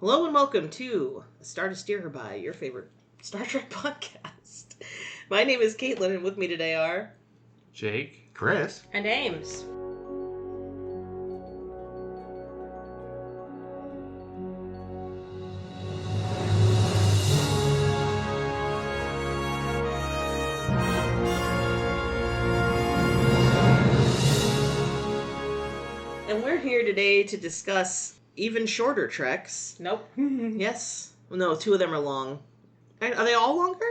Hello and welcome to Star to Steer Her By, your favorite Star Trek podcast. My name is Caitlin, and with me today are... Jake. Chris. And Ames. And we're here today to discuss even shorter treks. Nope. Yes. No, 2 of them are long. Are they all longer?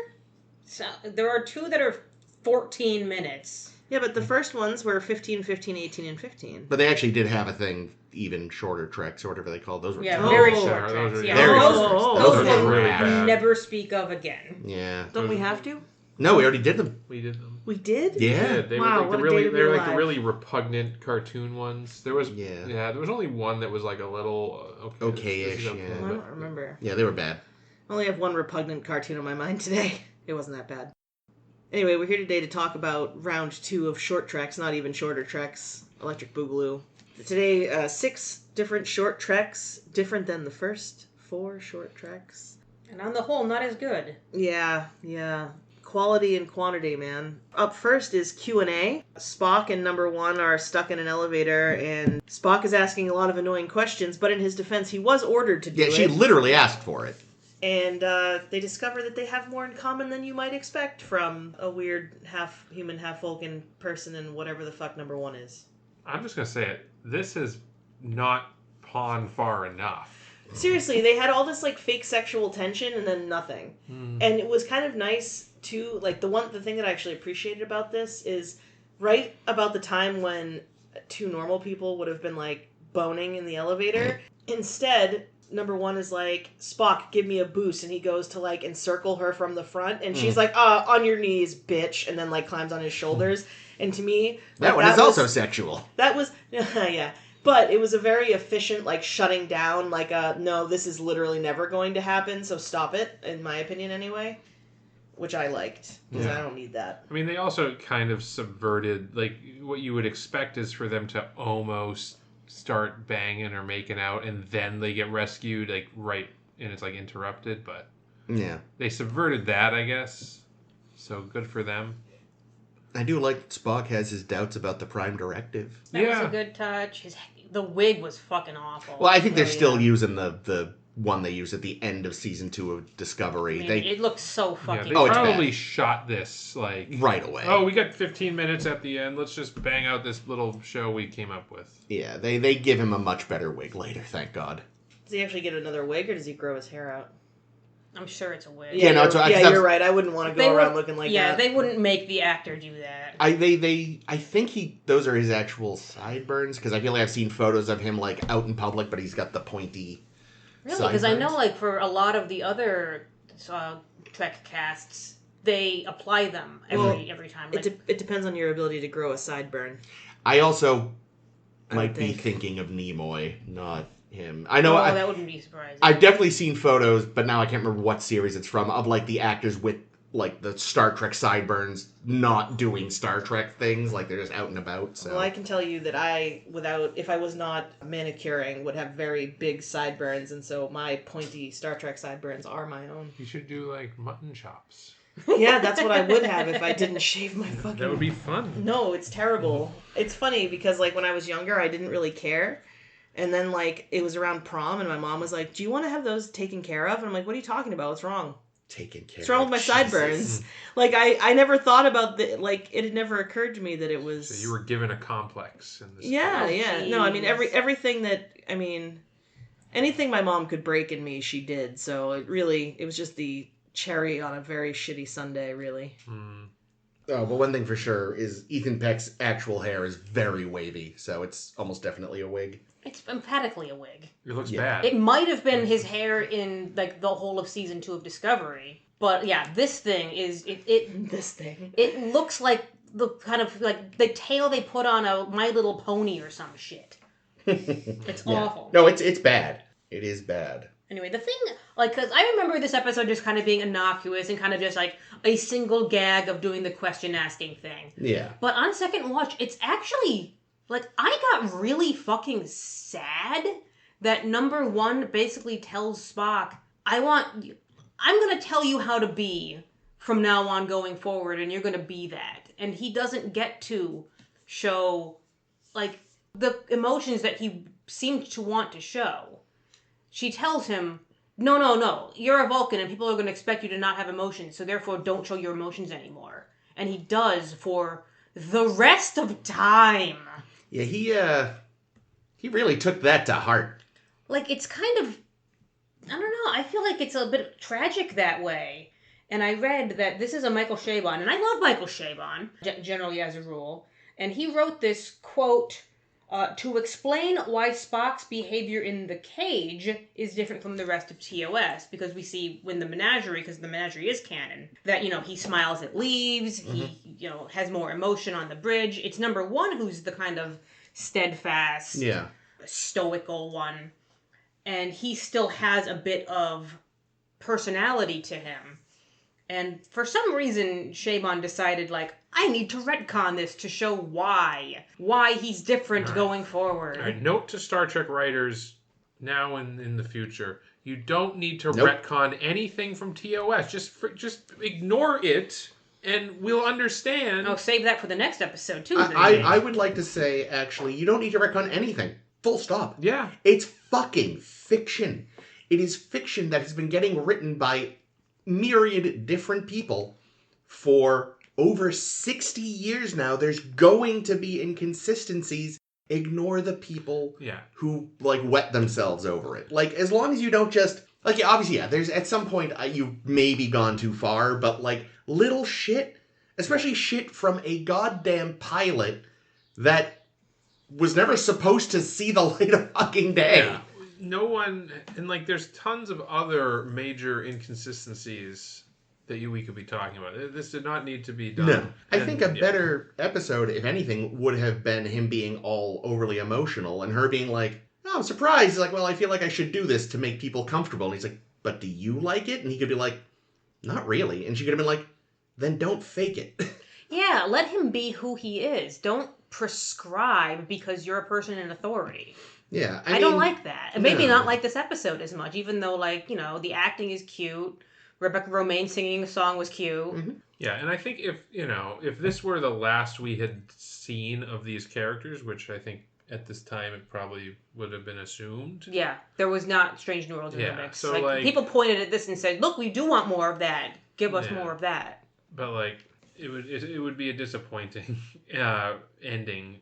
So, there are 2 that are 14 minutes. Yeah, but the first ones were 15, 15, 18, and 15. But they actually did have a thing, even shorter treks, or whatever they called those. Were Very Oh. short Those treks. are- Yeah, Very those short. those Those will are really bad. never speak of again. Yeah. Don't we have to? No, we already did them. We did them. We did? Yeah. They Wow, were what like a day to be they were like the alive. really repugnant cartoon ones. There was Yeah. there was only one that was like a little Okay-ish, this is yeah. I but- don't remember. Yeah, they were bad. I only have one repugnant cartoon on my mind today. It wasn't that bad. Anyway, we're here today to talk about round 2 of short treks, not even shorter treks, Electric Boogaloo. Today, 6 different short treks, different than the first 4 short treks. And on the whole, not as good. Yeah. Quality and quantity, man. Up first is Q&A. Spock and number 1 are stuck in an elevator, and Spock is asking a lot of annoying questions, but in his defense, he was ordered to do Yeah, it. she literally asked for it. And they discover that they have more in common than you might expect from a weird half-human, half-Vulcan person and whatever the fuck number 1 is. I'm just gonna say it. This is not pawn far enough. Seriously, they had all this like fake sexual tension and then nothing. And it was kind of nice too, like the thing that I actually appreciated about this is right about the time when 2 normal people would have been like boning in the elevator. Instead, number 1 is like, Spock, give me a boost, and he goes to like encircle her from the front, and she's like, on your knees, bitch, and then like climbs on his shoulders. And to me, That one is also sexual. that was yeah. But it was a very efficient, like, shutting down, like, no, this is literally never going to happen, so stop it, in my opinion, anyway. Which I liked, because I don't need that. I mean, they also kind of subverted, like, what you would expect is for them to almost start banging or making out, and then they get rescued, like, right, and it's, like, interrupted, but Yeah. they subverted that, I guess. So good for them. I do like that Spock has his doubts about the Prime Directive. That was a good touch. The wig was fucking awful. Well, I think they're still yeah. using the one they used at the end of season 2 of Discovery. I mean, it looked so Yeah, fucking... they it's probably bad. shot this, like... Right away. Oh, we got 15 minutes at the end. Let's just bang out this little show we came up with. Yeah, they give him a much better wig later, thank God. Does he actually get another wig, or does he grow his hair out? I'm sure it's a wig. Yeah, no, you're right. I wouldn't want to go around looking like that. Yeah, they wouldn't make the actor do that. I think those are his actual sideburns, because I feel like I've seen photos of him like out in public, but he's got the pointy Really? Because I know, sideburns. like, for a lot of the other Trek casts, they apply them every time. Like, It depends on your ability to grow a sideburn. I also might be think. thinking of Nimoy, not him. I know that wouldn't be surprising. I've definitely seen photos, but now I can't remember what series it's from, of like the actors with like the Star Trek sideburns not doing Star Trek things, like they're just out and about. So. Well, I can tell you that if I was not manicuring, would have very big sideburns, and so my pointy Star Trek sideburns are my own. You should do, like, mutton chops. Yeah, that's what I would have if I didn't shave my fucking... That would be fun. No, it's terrible. It's funny because, like, when I was younger, I didn't really care. And then, like, it was around prom, and my mom was like, do you want to have those taken care of? And I'm like, what are you talking about? What's wrong? Taken care What's wrong with my Jesus. sideburns? Like, I never thought about the... Like, it had never occurred to me that it was... So you were given a complex in this. Yeah, Oh, yeah. No, I mean, jeez. everything that... I mean, anything my mom could break in me, she did. So it was just the cherry on a very shitty sundae, really. Oh, but one thing for sure is Ethan Peck's actual hair is very wavy, so it's almost definitely a wig. It's emphatically a wig. It looks Yeah. bad. It might have been his hair in, like, the whole of season 2 of Discovery. But, yeah, this thing is... This thing. It looks like the kind of, like, the tail they put on a My Little Pony or some shit. It's awful. No, it's bad. It is bad. Anyway, the thing, like, because I remember this episode just kind of being innocuous and kind of just, like, a single gag of doing the question-asking thing. Yeah. But on second watch, it's actually, like, I got really fucking sad that number one basically tells Spock, I'm going to tell you how to be from now on going forward, and you're going to be that. And he doesn't get to show, like, the emotions that he seemed to want to show. She tells him, no, you're a Vulcan, and people are going to expect you to not have emotions, so therefore don't show your emotions anymore. And he does for the rest of time. Yeah, he really took that to heart. Like, it's kind of, I don't know, I feel like it's a bit tragic that way. And I read that this is a Michael Chabon, and I love Michael Chabon, generally as a rule. And he wrote this quote, to explain why Spock's behavior in the cage is different from the rest of TOS, because we see when the menagerie, because the menagerie is canon, that, he smiles at leaves, he, has more emotion on the bridge. It's number one who's the kind of steadfast, stoical one, and he still has a bit of personality to him. And for some reason, Chabon decided, I need to retcon this to show why he's different going forward. All right, note to Star Trek writers now and in the future: you don't need to retcon anything from TOS. Just ignore it, and we'll understand. Oh, save that for the next episode too. I would like to say, actually, you don't need to retcon anything. Full stop. Yeah, it's fucking fiction. It is fiction that has been getting written by myriad different people for over 60 years now. There's going to be inconsistencies. Ignore the people who wet themselves over it. As long as you don't just obviously there's at some point you've maybe gone too far, but little shit, especially shit from a goddamn pilot that was never supposed to see the light of fucking day. Yeah. No one, and there's tons of other major inconsistencies that we could be talking about. This did not need to be done. No. I think a better episode, if anything, would have been him being all overly emotional and her being like, oh, I'm surprised. He's like, well, I feel like I should do this to make people comfortable. And he's like, but do you like it? And he could be like, not really. And she could have been like, then don't fake it. Yeah, let him be who he is. Don't prescribe because you're a person in authority. Yeah, I don't like that. And maybe not like this episode as much, even though, the acting is cute. Rebecca Romaine singing a song was cute. Mm-hmm. Yeah, and I think if this were the last we had seen of these characters, which I think at this time it probably would have been assumed. Yeah, there was not Strange New Worlds in the mix. So people pointed at this and said, look, we do want more of that. Give us more of that. But, it would be a disappointing ending,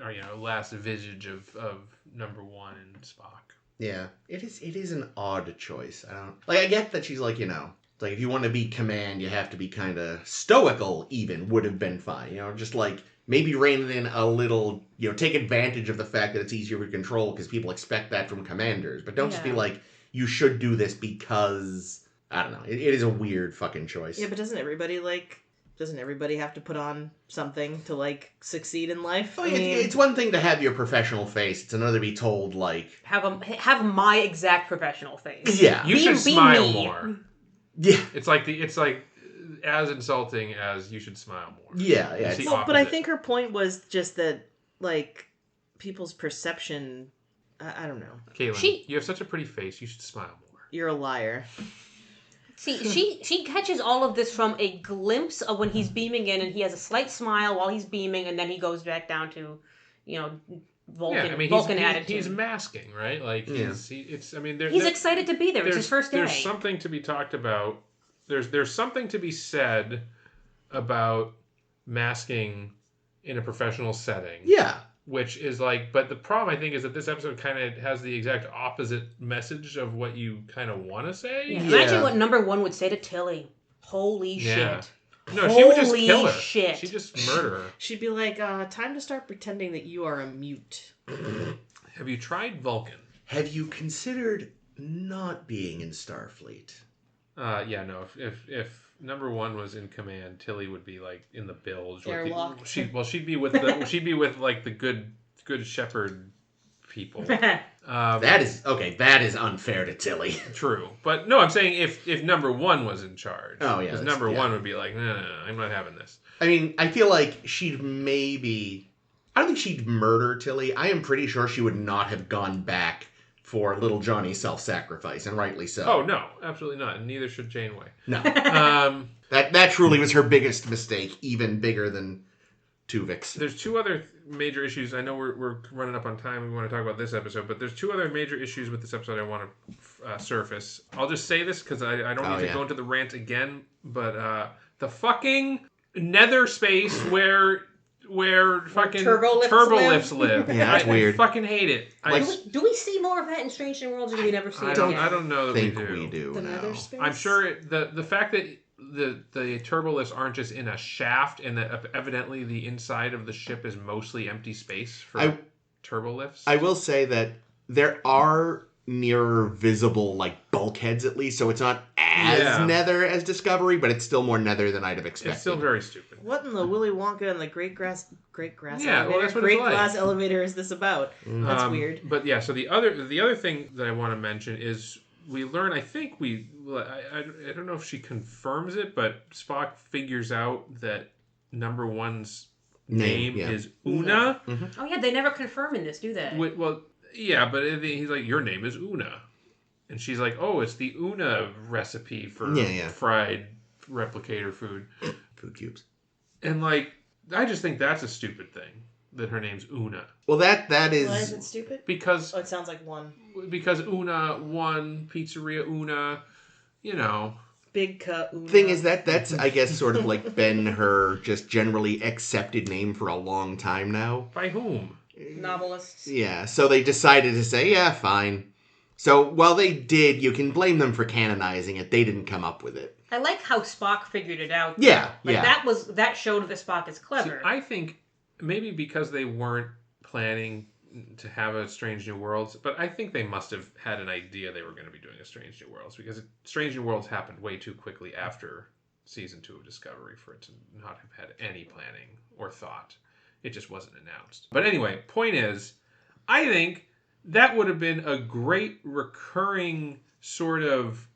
or last visage of number one and Spock. Yeah, it is an odd choice. I get that she's if you want to be command, you have to be kind of stoical. Even would have been fine. Just maybe rein it in a little. Take advantage of the fact that it's easier to control because people expect that from commanders. But don't just be you should do this because I don't know. It is a weird fucking choice. Yeah, but doesn't everybody have to put on something to succeed in life? It's one thing to have your professional face. It's another to be told have my exact professional face. Yeah, you should smile me. more. Yeah, it's as insulting as you should smile more. Yeah. But I think her point was just that people's perception. I don't know. Caitlin, you have such a pretty face. You should smile more. You're a liar. See, she catches all of this from a glimpse of when he's beaming in, and he has a slight smile while he's beaming, and then he goes back down to, Vulcan attitude. He's masking, right? He's excited to be there. It's his first day. There's something to be talked about. There's something to be said about masking in a professional setting. Yeah. Which is but the problem I think is that this episode kind of has the exact opposite message of what you kind of want to say. Yeah. Imagine what number one would say to Tilly. Holy shit. No, she would just kill her. Shit. She'd just murder her. She'd be like, time to start pretending that you are a mute. Have you tried Vulcan? Have you considered not being in Starfleet? No. If number one was in command, Tilly would be in the bilge. Airlock. She'd be with the good shepherd people. That is unfair to Tilly. True, but no, I'm saying if number one was in charge. Oh yeah, because number one would be like, no, I'm not having this. I mean, I feel like she'd maybe. I don't think she'd murder Tilly. I am pretty sure she would not have gone back for little Johnny's self-sacrifice, and rightly so. Oh, no, absolutely not. And neither should Janeway. No. Um, That truly was her biggest mistake, even bigger than Tuvik's. there's two other major issues. I know we're running up on time. We want to talk about this episode, but there's two other major issues with this episode I want to surface. I'll just say this because I don't need to go into the rant again, but the fucking nether space where fucking turbolifts live. Yeah, that's weird. I fucking hate it. Do we see more of that in Strange New Worlds, or do we never see it again? I don't know that think we do. The now. nether space? I'm sure the fact that the turbolifts aren't just in a shaft and that evidently the inside of the ship is mostly empty space for turbolifts. I will say that there are nearer visible like bulkheads at least, so it's not as nether as Discovery, but it's still more nether than I'd have expected. It's still very stupid. What in the Willy Wonka and the Great Grass Yeah, elevator? well, that's what Great it's like. Glass elevator is this about? That's weird. But yeah, so the other thing that I want to mention is we learn. I think I don't know if she confirms it, but Spock figures out that number one's name is Una. Oh yeah, they never confirm in this, do they? Well, yeah, but he's like, your name is Una. And she's like, oh, it's the Una recipe for fried replicator food. Food cubes. And like, I just think that's a stupid thing, that her name's Una. Well, that is... Why is it stupid? Because... Oh, it sounds like one. Because Una, one, Pizzeria Una, you know... Big cut Una. Thing is, that's, I guess, sort of like been her just generally accepted name for a long time now. By whom? Novelists. Yeah, so they decided to say, yeah, fine. So while they did, you can blame them for canonizing it. They didn't come up with it. I like how Spock figured it out. Yeah, like that showed that Spock is clever. See, I think maybe because they weren't planning to have a Strange New Worlds, but I think they must have had an idea they were going to be doing a Strange New Worlds, because Strange New Worlds happened way too quickly after season 2 of Discovery for it to not have had any planning or thought. It just wasn't announced. But anyway, point is, I think that would have been a great recurring sort of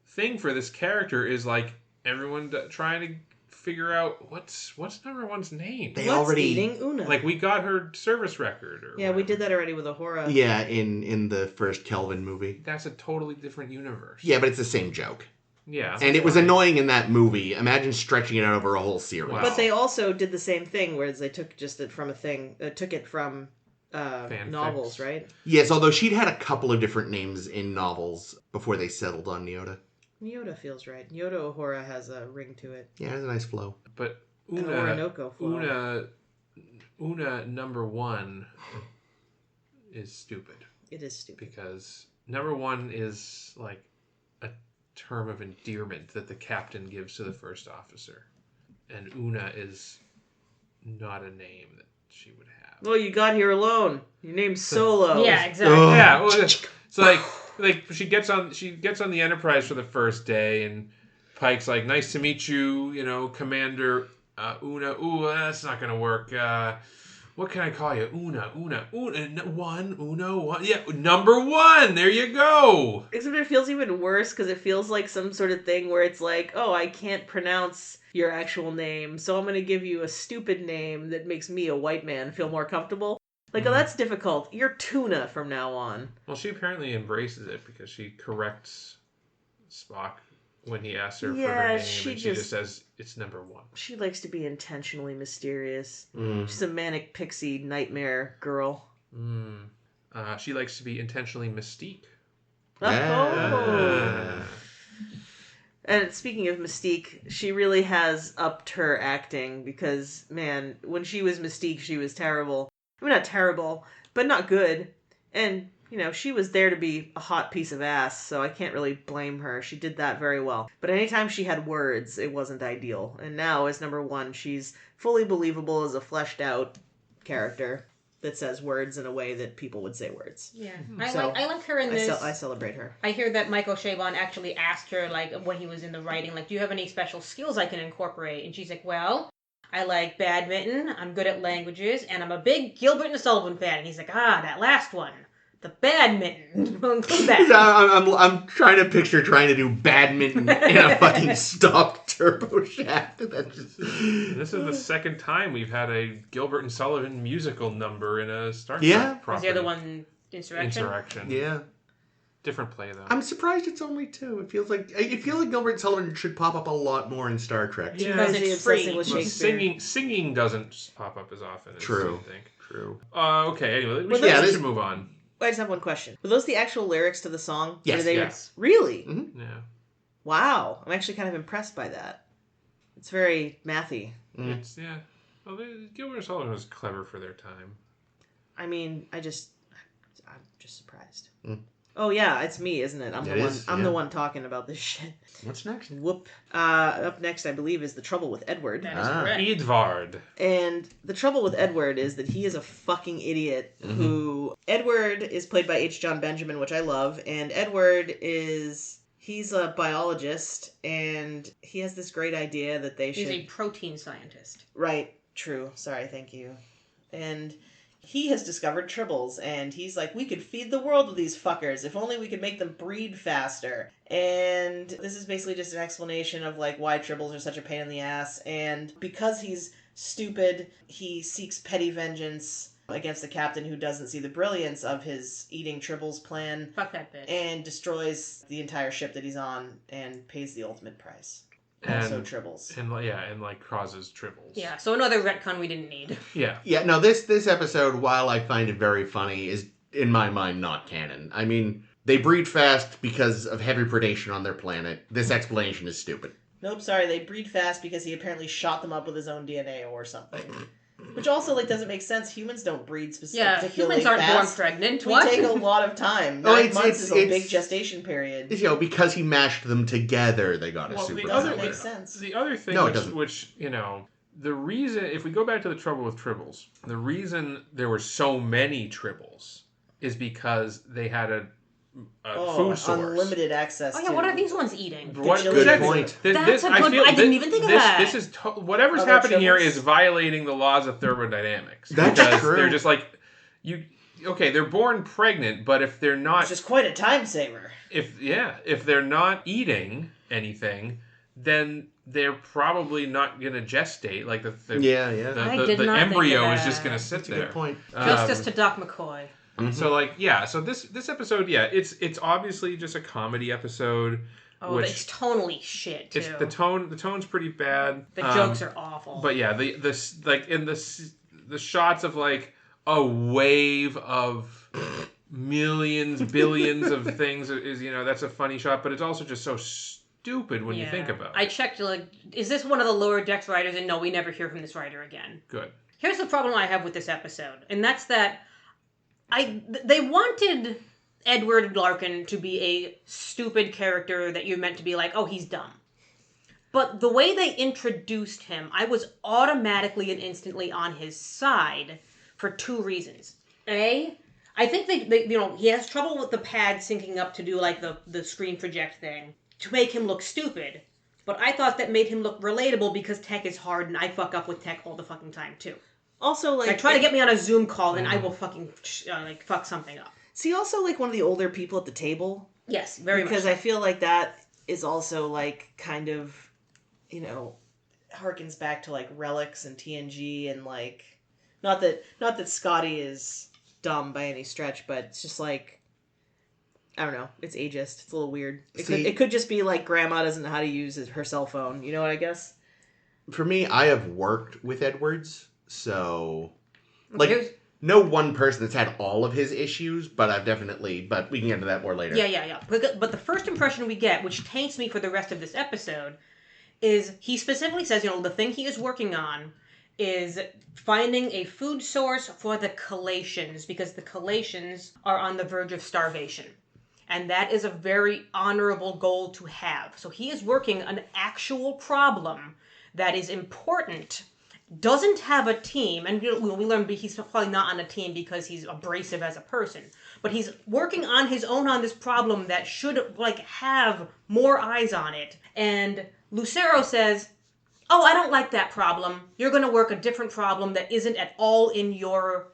thing for this character, is like everyone trying to figure out what's number one's name. They already eating Una. Like, we got her service record. Or we did that already with Uhura. Yeah, in the first Kelvin movie. That's a totally different universe. Yeah, but it's the same joke. Yeah. And it was annoying in that movie. Imagine stretching it out over a whole series. Wow. But they also did the same thing, whereas they took it from novels, right? Yes, although she'd had a couple of different names in novels before they settled on Nyota. Nyota feels right. Nyota Uhura has a ring to it. Yeah, it has a nice flow. But An Orinoco flow. Una number one is stupid. It is stupid. Because number one is like a term of endearment that the captain gives to the first officer. And Una is not a name that she would have. Well, you got here alone. Your name's Solo. Yeah, exactly. Yeah, well, it's like she gets on the Enterprise for the first day, and Pike's like, "Nice to meet you, Commander Una." Ooh, that's not gonna work. What can I call you? Una, one. Yeah, number one. There you go. Except it feels even worse because it feels like some sort of thing where it's like, oh, I can't pronounce your actual name, so I'm going to give you a stupid name that makes me, a white man, feel more comfortable. Like, oh, that's difficult. You're Tuna from now on. Well, she apparently embraces it because she corrects Spock when he asks her for her name, and she just says, it's number one. She likes to be intentionally mysterious. She's a manic pixie nightmare girl. She likes to be intentionally mystique. Oh. And speaking of Mystique, she really has upped her acting because, man, when she was Mystique, she was terrible. I mean, not terrible, but not good. And, she was there to be a hot piece of ass, so I can't really blame her. She did that very well. But anytime she had words, it wasn't ideal. And now, as number one, she's fully believable as a fleshed out character that says words in a way that people would say words. Yeah. I like her in this. I celebrate her. I hear that Michael Chabon actually asked her, like, when he was in the writing, like, do you have any special skills I can incorporate? And she's like, well, I like badminton, I'm good at languages, and I'm a big Gilbert and Sullivan fan. And he's like, that last one. The badminton. We'll include that. I'm trying to picture trying to do badminton in a fucking stopped turbo shaft. This is the second time we've had a Gilbert and Sullivan musical number in a Star Trek property. Was the other one Insurrection. Yeah. Different play, though. I'm surprised it's only 2. It feels like Gilbert Sullivan should pop up a lot more in Star Trek. Yeah. Because it's it's free. with Well, Shakespeare. singing doesn't pop up as often as True. you think. True. Okay, anyway, we Well, should move on. I just have one question. Were those the actual lyrics to the song? Yes. Or they Yes. Really? Mm-hmm. Yeah. Wow. I'm actually kind of impressed by that. It's very mathy. It's, yeah. Well, Gilbert and Sullivan was clever for their time. I mean, I'm just surprised. Oh yeah, it's me, isn't it? I'm the one talking about this shit. What's next? Whoop. Up next, I believe, is The Trouble with Edward. That is correct. Edvard. And the trouble with Edward is that he is a fucking idiot who... Edward is played by H. John Benjamin, which I love, and Edward he's a biologist, and he has this great idea that they should... He's a protein scientist. Right, true. Sorry, thank you. And he has discovered tribbles, and he's like, we could feed the world with these fuckers if only we could make them breed faster. And this is basically just an explanation of like why tribbles are such a pain in the ass. And because he's stupid, he seeks petty vengeance against the captain who doesn't see the brilliance of his eating tribbles plan. Fuck that bitch. And destroys the entire ship that he's on and pays the ultimate price. Also tribbles. And causes tribbles. Yeah, so another retcon we didn't need. Yeah. Yeah, no, this episode, while I find it very funny, is, in my mind, not canon. I mean, they breed fast because of heavy predation on their planet. This explanation is stupid. Nope, sorry, they breed fast because he apparently shot them up with his own DNA or something. Which also, doesn't make sense. Humans don't breed Yeah, particularly humans aren't fast. born pregnant. We What? take a lot of time. 9 months is a big gestation period. Because he mashed them together, they got a Well, super. It doesn't make sense. The other thing, No, it doesn't. which the reason, if we go back to the trouble with tribbles, the reason there were so many tribbles is because they had a food source. Unlimited access. Oh yeah, what are these ones eating? Good point. That's a good. I didn't even think of that. This is whatever's Other happening here tribbles? is violating the laws of thermodynamics. That's because true. They're just like they're born pregnant, but if they're not, Which is quite a time saver. if they're not eating anything, then they're probably not going to gestate. Like the I did not embryo think of is just that. going to sit That's a there. good point. Justice to Doc McCoy. So so this episode, it's obviously just a comedy episode. Oh, it's tonally shit too. It's the tone's pretty bad. The jokes are awful. But yeah, the shots of like a wave of millions, billions of things is that's a funny shot, but it's also just so stupid when you think about it. I checked is this one of the lower decks writers? And no, we never hear from this writer again. Good. Here's the problem I have with this episode, and that's that they wanted Edward Larkin to be a stupid character that you're meant to be like, oh, he's dumb. But the way they introduced him, I was automatically and instantly on his side for 2 reasons. A, I think they he has trouble with the pad syncing up to do like the screen project thing to make him look stupid. But I thought that made him look relatable because tech is hard and I fuck up with tech all the fucking time too. Also, Try to get me on a Zoom call and I will fucking fuck something up. See, also one of the older people at the table. Yes, very much. Because I feel like that is also kind of, harkens back to Relics and TNG and not that Scotty is dumb by any stretch, but it's just I don't know. It's ageist. It's a little weird. It could just be Grandma doesn't know how to use her cell phone. You know what I guess? For me, I have worked with Edwards, so no one person that's had all of his issues, but we can get into that more later. Yeah. But the first impression we get, which taints me for the rest of this episode, is he specifically says, the thing he is working on is finding a food source for the Calations, because the Calations are on the verge of starvation. And that is a very honorable goal to have. So he is working an actual problem that is important, doesn't have a team, and we learn he's probably not on a team because he's abrasive as a person, but he's working on his own on this problem that should have more eyes on it. And Lucero says, oh, I don't like that problem. You're going to work a different problem that isn't at all in your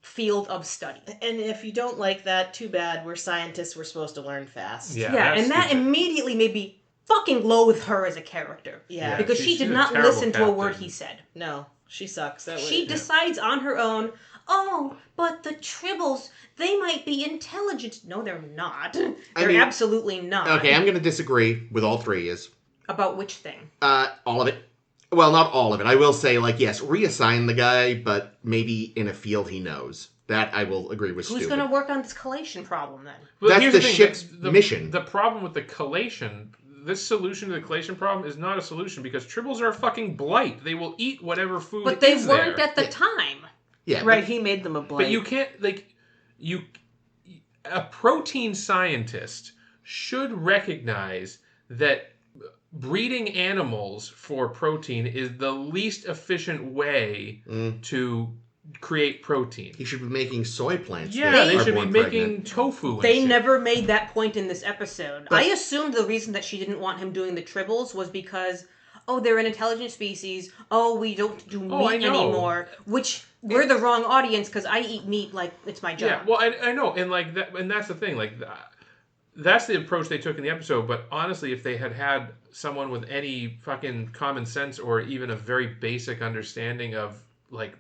field of study. And if you don't like that, too bad. We're scientists. We're supposed to learn fast. Yeah, and that immediately made me fucking loathe her as a character. Yeah. Because she did she's a not terrible listen to a word captain. he said. No, she sucks. She decides on her own, oh, but the Tribbles, they might be intelligent. No, they're not. They're absolutely not. Okay, I'm going to disagree with all three is. About which thing? All of it. Well, not all of it. I will say, yes, reassign the guy, but maybe in a field he knows. That I will agree with. Who's going to work on this collation problem then? Well, that's the ship's mission. The problem with the collation, this solution to the collation problem is not a solution because Tribbles are a fucking blight. They will eat whatever food But they is weren't there. at the time. Yeah, right. He made them a blight. But you can't a protein scientist should recognize that breeding animals for protein is the least efficient way to create protein. He should be making soy plants. Yeah, they should be making tofu. And They shit. never made that point in this episode. But I assumed the reason that she didn't want him doing the Tribbles was because, they're an intelligent species. We don't do meat anymore. Which we're the wrong audience because I eat meat like it's my job. Yeah, well, I know, and that, and that's the thing, that's the approach they took in the episode. But honestly, if they had someone with any fucking common sense or even a very basic understanding of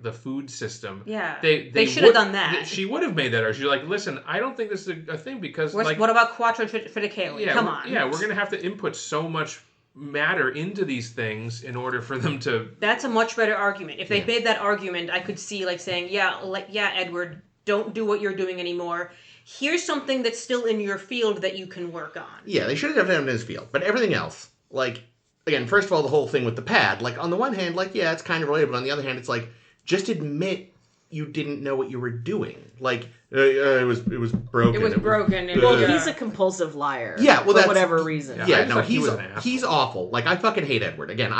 the food system, they should have done that. She would have made that argument. She's like, listen, I don't think this is a thing because what about Quattro Triticale? Come on. Yeah, we're gonna have to input so much matter into these things in order for them to. That's a much better argument. If they made that argument, I could see saying, Edward, don't do what you're doing anymore. Here's something that's still in your field that you can work on. Yeah, they should have done it in his field. But everything else, again, first of all, the whole thing with the pad, on the one hand, it's kind of relatable. On the other hand, it's just admit you didn't know what you were doing. It was broken. It was broken. He's a compulsive liar. Yeah, well, for whatever reason. Yeah, no, he's awful. I fucking hate Edward. Again,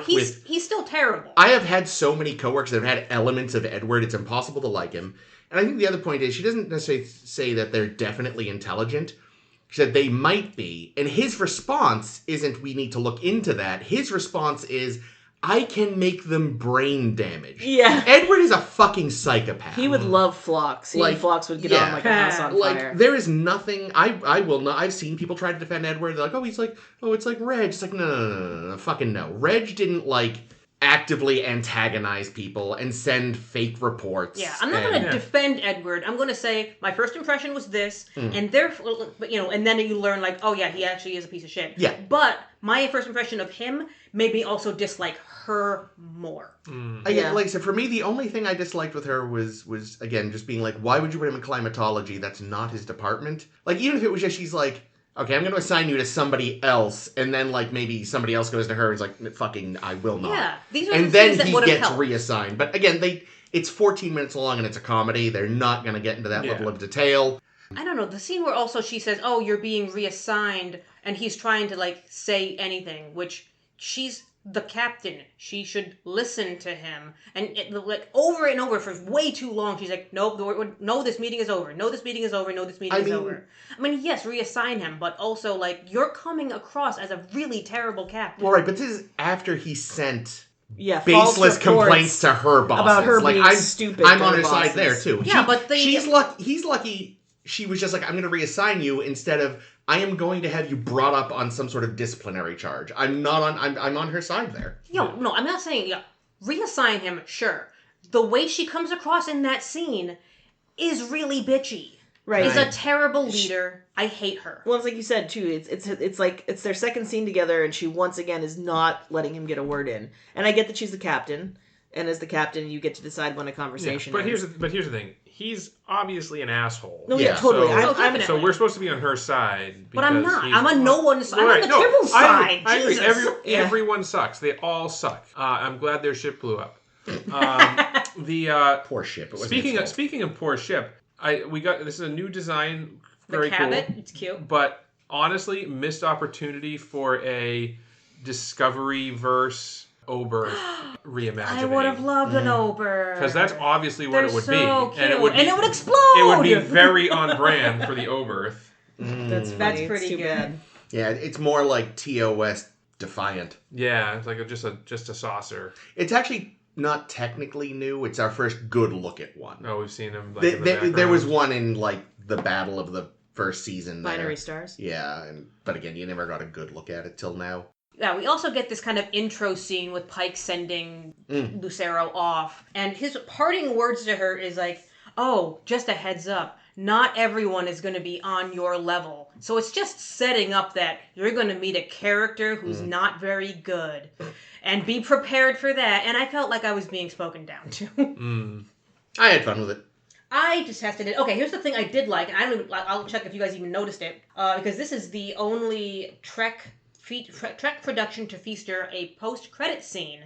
he's still terrible. I have had so many coworkers that have had elements of Edward. It's impossible to like him. And I think the other point is she doesn't necessarily say that they're definitely intelligent. She said they might be. And his response isn't, we need to look into that. His response is, I can make them brain damage. Yeah. Edward is a fucking psychopath. He would love Phlox. Phlox would get on like a house on fire. There is nothing, I will not, I've seen people try to defend Edward. They're like, it's like Reg. It's no, fucking no. Reg didn't actively antagonize people and send fake reports. Yeah, I'm not going to defend Edward. I'm going to say my first impression was this, and therefore, and then you learn he actually is a piece of shit. Yeah. But my first impression of him made me also dislike her more. Again, like I said, for me, the only thing I disliked with her was again just being why would you put him in climatology? That's not his department. Even if it was just she's okay, I'm going to assign you to somebody else, and then maybe somebody else goes to her and is fucking, I will not. Yeah, these are and the then things that he would have gets helped. reassigned. But again, it's 14 minutes long and it's a comedy. They're not going to get into that level of detail. I don't know, the scene where also she says, you're being reassigned, and he's trying to say anything, which she's the captain. She should listen to him. And over and over for way too long, she's like, nope, no, this meeting is over. No, this meeting is over. No, this meeting is over. I mean, yes, reassign him, but also, you're coming across as a really terrible captain. Well, right, but this is after he sent baseless complaints to her bosses. About her being stupid. I'm on her side there, too. Yeah, he's lucky she was just I'm going to reassign you instead of, I am going to have you brought up on some sort of disciplinary charge. I'm on her side there. No, I'm not saying, reassign him, sure. The way she comes across in that scene is really bitchy. Right. She's a terrible leader. I hate her. Well, it's like you said, too. It's their second scene together, and she once again is not letting him get a word in. And I get that she's the captain, and as the captain, you get to decide when a conversation ends. But here's the thing. He's obviously an asshole. No, yeah, totally. So we're supposed to be on her side. But I'm not. I'm on no one's side. I'm on the Tribble side. I agree. Everyone sucks. They all suck. I'm glad their ship blew up. Poor ship. Speaking of poor ship, this is a new design. Very the Cabot, cool. It's cute. But honestly, missed opportunity for a Discovery-verse Ober reimagining. I would have loved an Ober. Because that's obviously what it would be. Cute. And it would explode. It would be very on brand for the Ober. That's pretty good. Bad. Yeah, it's more like TOS Defiant. Yeah, it's like just a saucer. It's actually not technically new. It's our first good look at one. Oh, we've seen him. There was one in the battle of the first season. Binary Stars. Yeah, but again, you never got a good look at it till now. Yeah, we also get this kind of intro scene with Pike sending Lucero off. And his parting words to her is like, oh, just a heads up. Not everyone is going to be on your level. So it's just setting up that you're going to meet a character who's not very good. And be prepared for that. And I felt like I was being spoken down to. I had fun with it. I detested it. Okay, here's the thing I did like, and I'll check if you guys even noticed it, because this is the only Trek production to feature a post-credit scene.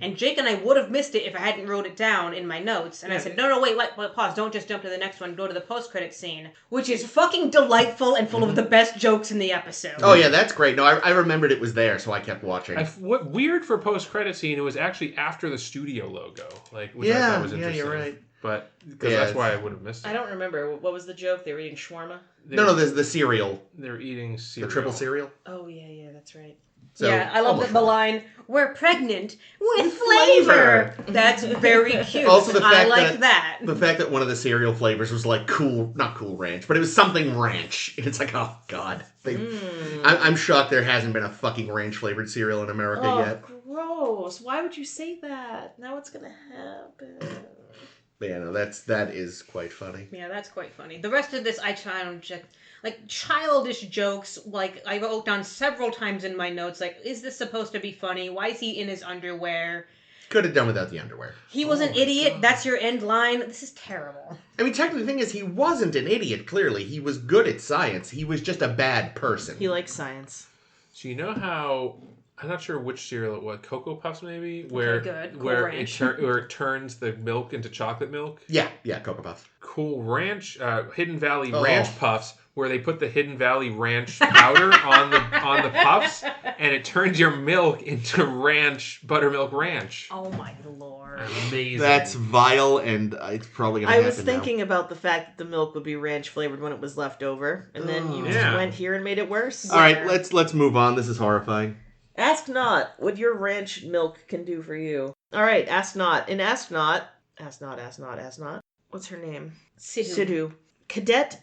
And Jake and I would have missed it if I hadn't wrote it down in my notes. And I said, no, wait, pause, don't just jump to the next one, go to the post-credit scene, which is fucking delightful and full of the best jokes in the episode. Oh yeah, that's great. No, I remembered it was there, so I kept watching. What weird for post-credit scene, it was actually after the studio logo, which I thought was interesting. Yeah, you're right. But because that's why I would have missed it. I don't remember. What was the joke? They were eating shawarma? No, there's the cereal. They're eating cereal. The triple cereal. Oh, yeah, that's right. So, yeah, I love the line, we're pregnant with flavor. That's very cute. Also the fact I like that. The fact that one of the cereal flavors was like not Cool Ranch, but it was something ranch. And it's like, oh, God. I'm shocked there hasn't been a fucking ranch-flavored cereal in America yet. Gross. Why would you say that? Now what's going to happen? But yeah, no, that is quite funny. Yeah, that's quite funny. The rest of this, I try to check. Like, childish jokes, like, I wrote down several times in my notes, like, is this supposed to be funny? Why is he in his underwear? Could have done without the underwear. He was an idiot. God. That's your end line. This is terrible. I mean, technically, the thing is, he wasn't an idiot, clearly. He was good at science. He was just a bad person. He likes science. So you know how... I'm not sure which cereal it was. Cocoa Puffs, maybe? Where it turns the milk into chocolate milk? Yeah, Cocoa Puffs. Cool Ranch, Hidden Valley Ranch Puffs, where they put the Hidden Valley Ranch powder on the puffs, and it turns your milk into buttermilk ranch. Oh my lord. Amazing. That's vile, and it's probably going to happen I was thinking about the fact that the milk would be ranch flavored when it was left over, and then you just went here and made it worse. All right, let's move on. This is horrifying. Ask not what your ranch milk can do for you. All right, ask not. In Ask Not. What's her name? Sidhu. Cadet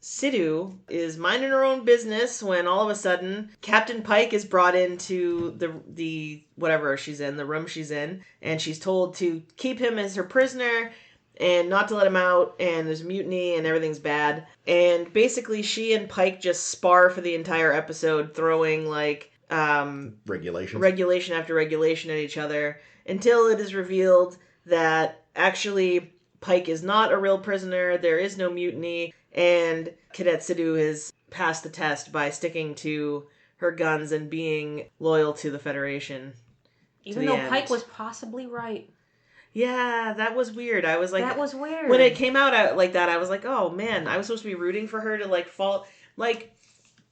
Sidhu is minding her own business when all of a sudden Captain Pike is brought into the whatever she's in, the room she's in, and she's told to keep him as her prisoner and not to let him out, and there's mutiny and everything's bad. And basically she and Pike just spar for the entire episode, throwing like regulation after regulation at each other until it is revealed that actually Pike is not a real prisoner, there is no mutiny, and Cadet Sidhu has passed the test by sticking to her guns and being loyal to the Federation. Even though Pike was possibly right. Yeah, that was weird. I was like... That was weird. When it came out like that, I was like, oh man, I was supposed to be rooting for her to like fall... Like...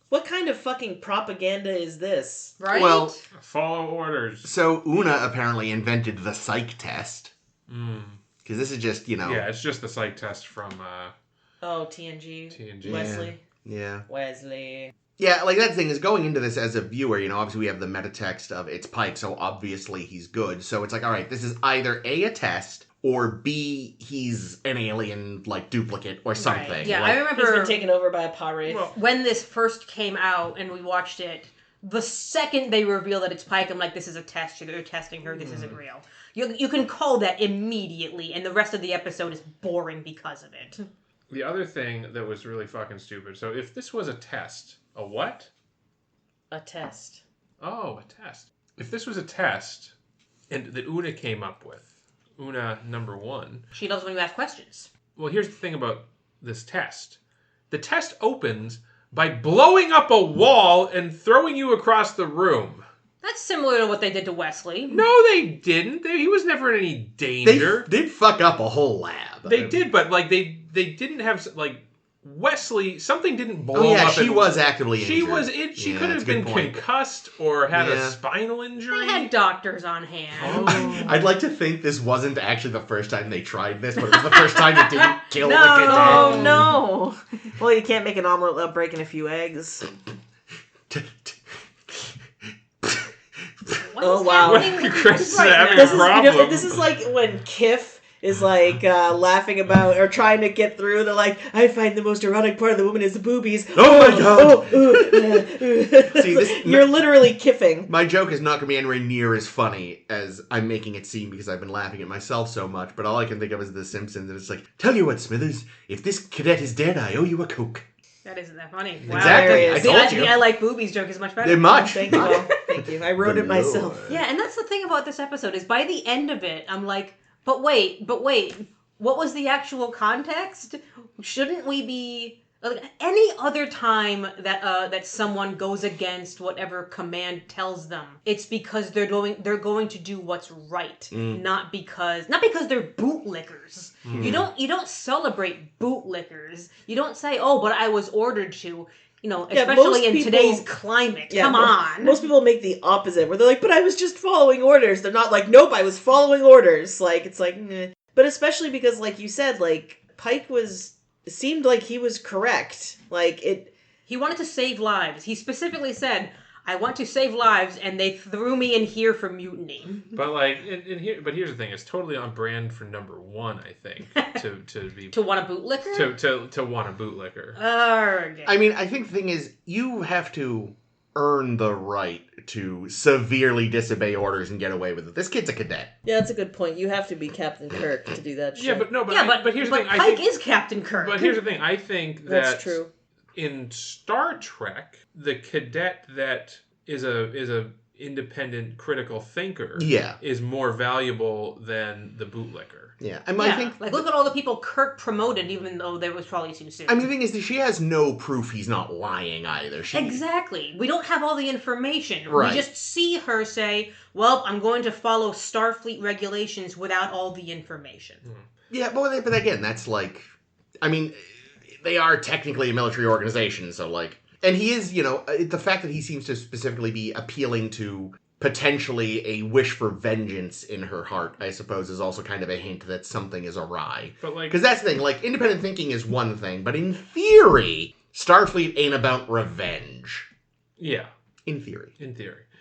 What kind of fucking propaganda is this? Right? Well, follow orders. So Una apparently invented the psych test. Because this is just, Yeah, it's just the psych test from... TNG. Wesley. Yeah. Wesley. Yeah, like that thing is going into this as a viewer, obviously we have the meta text of it's Pike, so obviously he's good. So it's like, all right, this is either A, a test, or B, he's an alien, like, duplicate or something. Right. Yeah, like, I remember... He's been taken over by a pirate. When this first came out and we watched it, the second they reveal that it's Pike, I'm like, this is a test. They're testing her. This isn't real. You can call that immediately, and the rest of the episode is boring because of it. The other thing that was really fucking stupid, so if this was a test... A what? A test. Oh, a test. If this was a test, and that Una came up with, Una number 1. She loves when you ask questions. Well, here's the thing about this test. The test opens by blowing up a wall and throwing you across the room. That's similar to what they did to Wesley. No, they didn't. He was never in any danger. They did fuck up a whole lab. They did, but like they didn't have like... Wesley, something didn't blow up. Oh yeah, she was actively injured. She was in. She could have been concussed or had a spinal injury. They had doctors on hand. Oh. I'd like to think this wasn't actually the first time they tried this, but it was the first time it didn't kill the cadet. No. Well, you can't make an omelet without breaking a few eggs. Oh wow! Chris is having a problem. This is like when Kif is like laughing about or trying to get through. They're like, I find the most erotic part of the woman is the boobies. Oh my god! See, you're literally kiffing. My joke is not going to be anywhere near as funny as I'm making it seem because I've been laughing at myself so much, but all I can think of is The Simpsons, and it's like, tell you what, Smithers, if this cadet is dead, I owe you a Coke. That isn't that funny. Wow. Exactly, I told you. The I like boobies joke is much better. They're much. Thank you. Thank you. I wrote it myself. Yeah, and that's the thing about this episode is by the end of it, I'm like, but wait, what was the actual context? Shouldn't we be like any other time that someone goes against whatever command tells them? It's because they're going to do what's right, not because they're bootlickers. You don't celebrate bootlickers. You don't say, "Oh, but I was ordered to." You know, especially in today's climate. Come on. Most people make the opposite, where they're like, but I was just following orders. They're not like, nope, I was following orders. Like, it's like, meh. But especially because, like you said, like, Pike seemed like he was correct. He wanted to save lives. He specifically said, I want to save lives, and they threw me in here for mutiny. But but here's the thing: it's totally on brand for number one. I think to be to want a bootlicker. To want a bootlicker. Okay. I mean, I think the thing is, you have to earn the right to severely disobey orders and get away with it. This kid's a cadet. Yeah, that's a good point. You have to be Captain Kirk to do that shit. Yeah, but here's the thing. Pike is Captain Kirk. But here's the thing: I think that's true. In Star Trek, the cadet that is a independent critical thinker is more valuable than the bootlicker. Yeah. I think like look at all the people Kirk promoted, even though that was probably too soon. I mean, the thing is that she has no proof he's not lying either. Exactly. We don't have all the information. Right. We just see her say, well, I'm going to follow Starfleet regulations without all the information. Yeah, but again, that's like, I mean, they are technically a military organization, so like, and he is, the fact that he seems to specifically be appealing to potentially a wish for vengeance in her heart, I suppose, is also kind of a hint that something is awry. But like, because that's the thing, like, independent thinking is one thing, but in theory, Starfleet ain't about revenge. Yeah. In theory.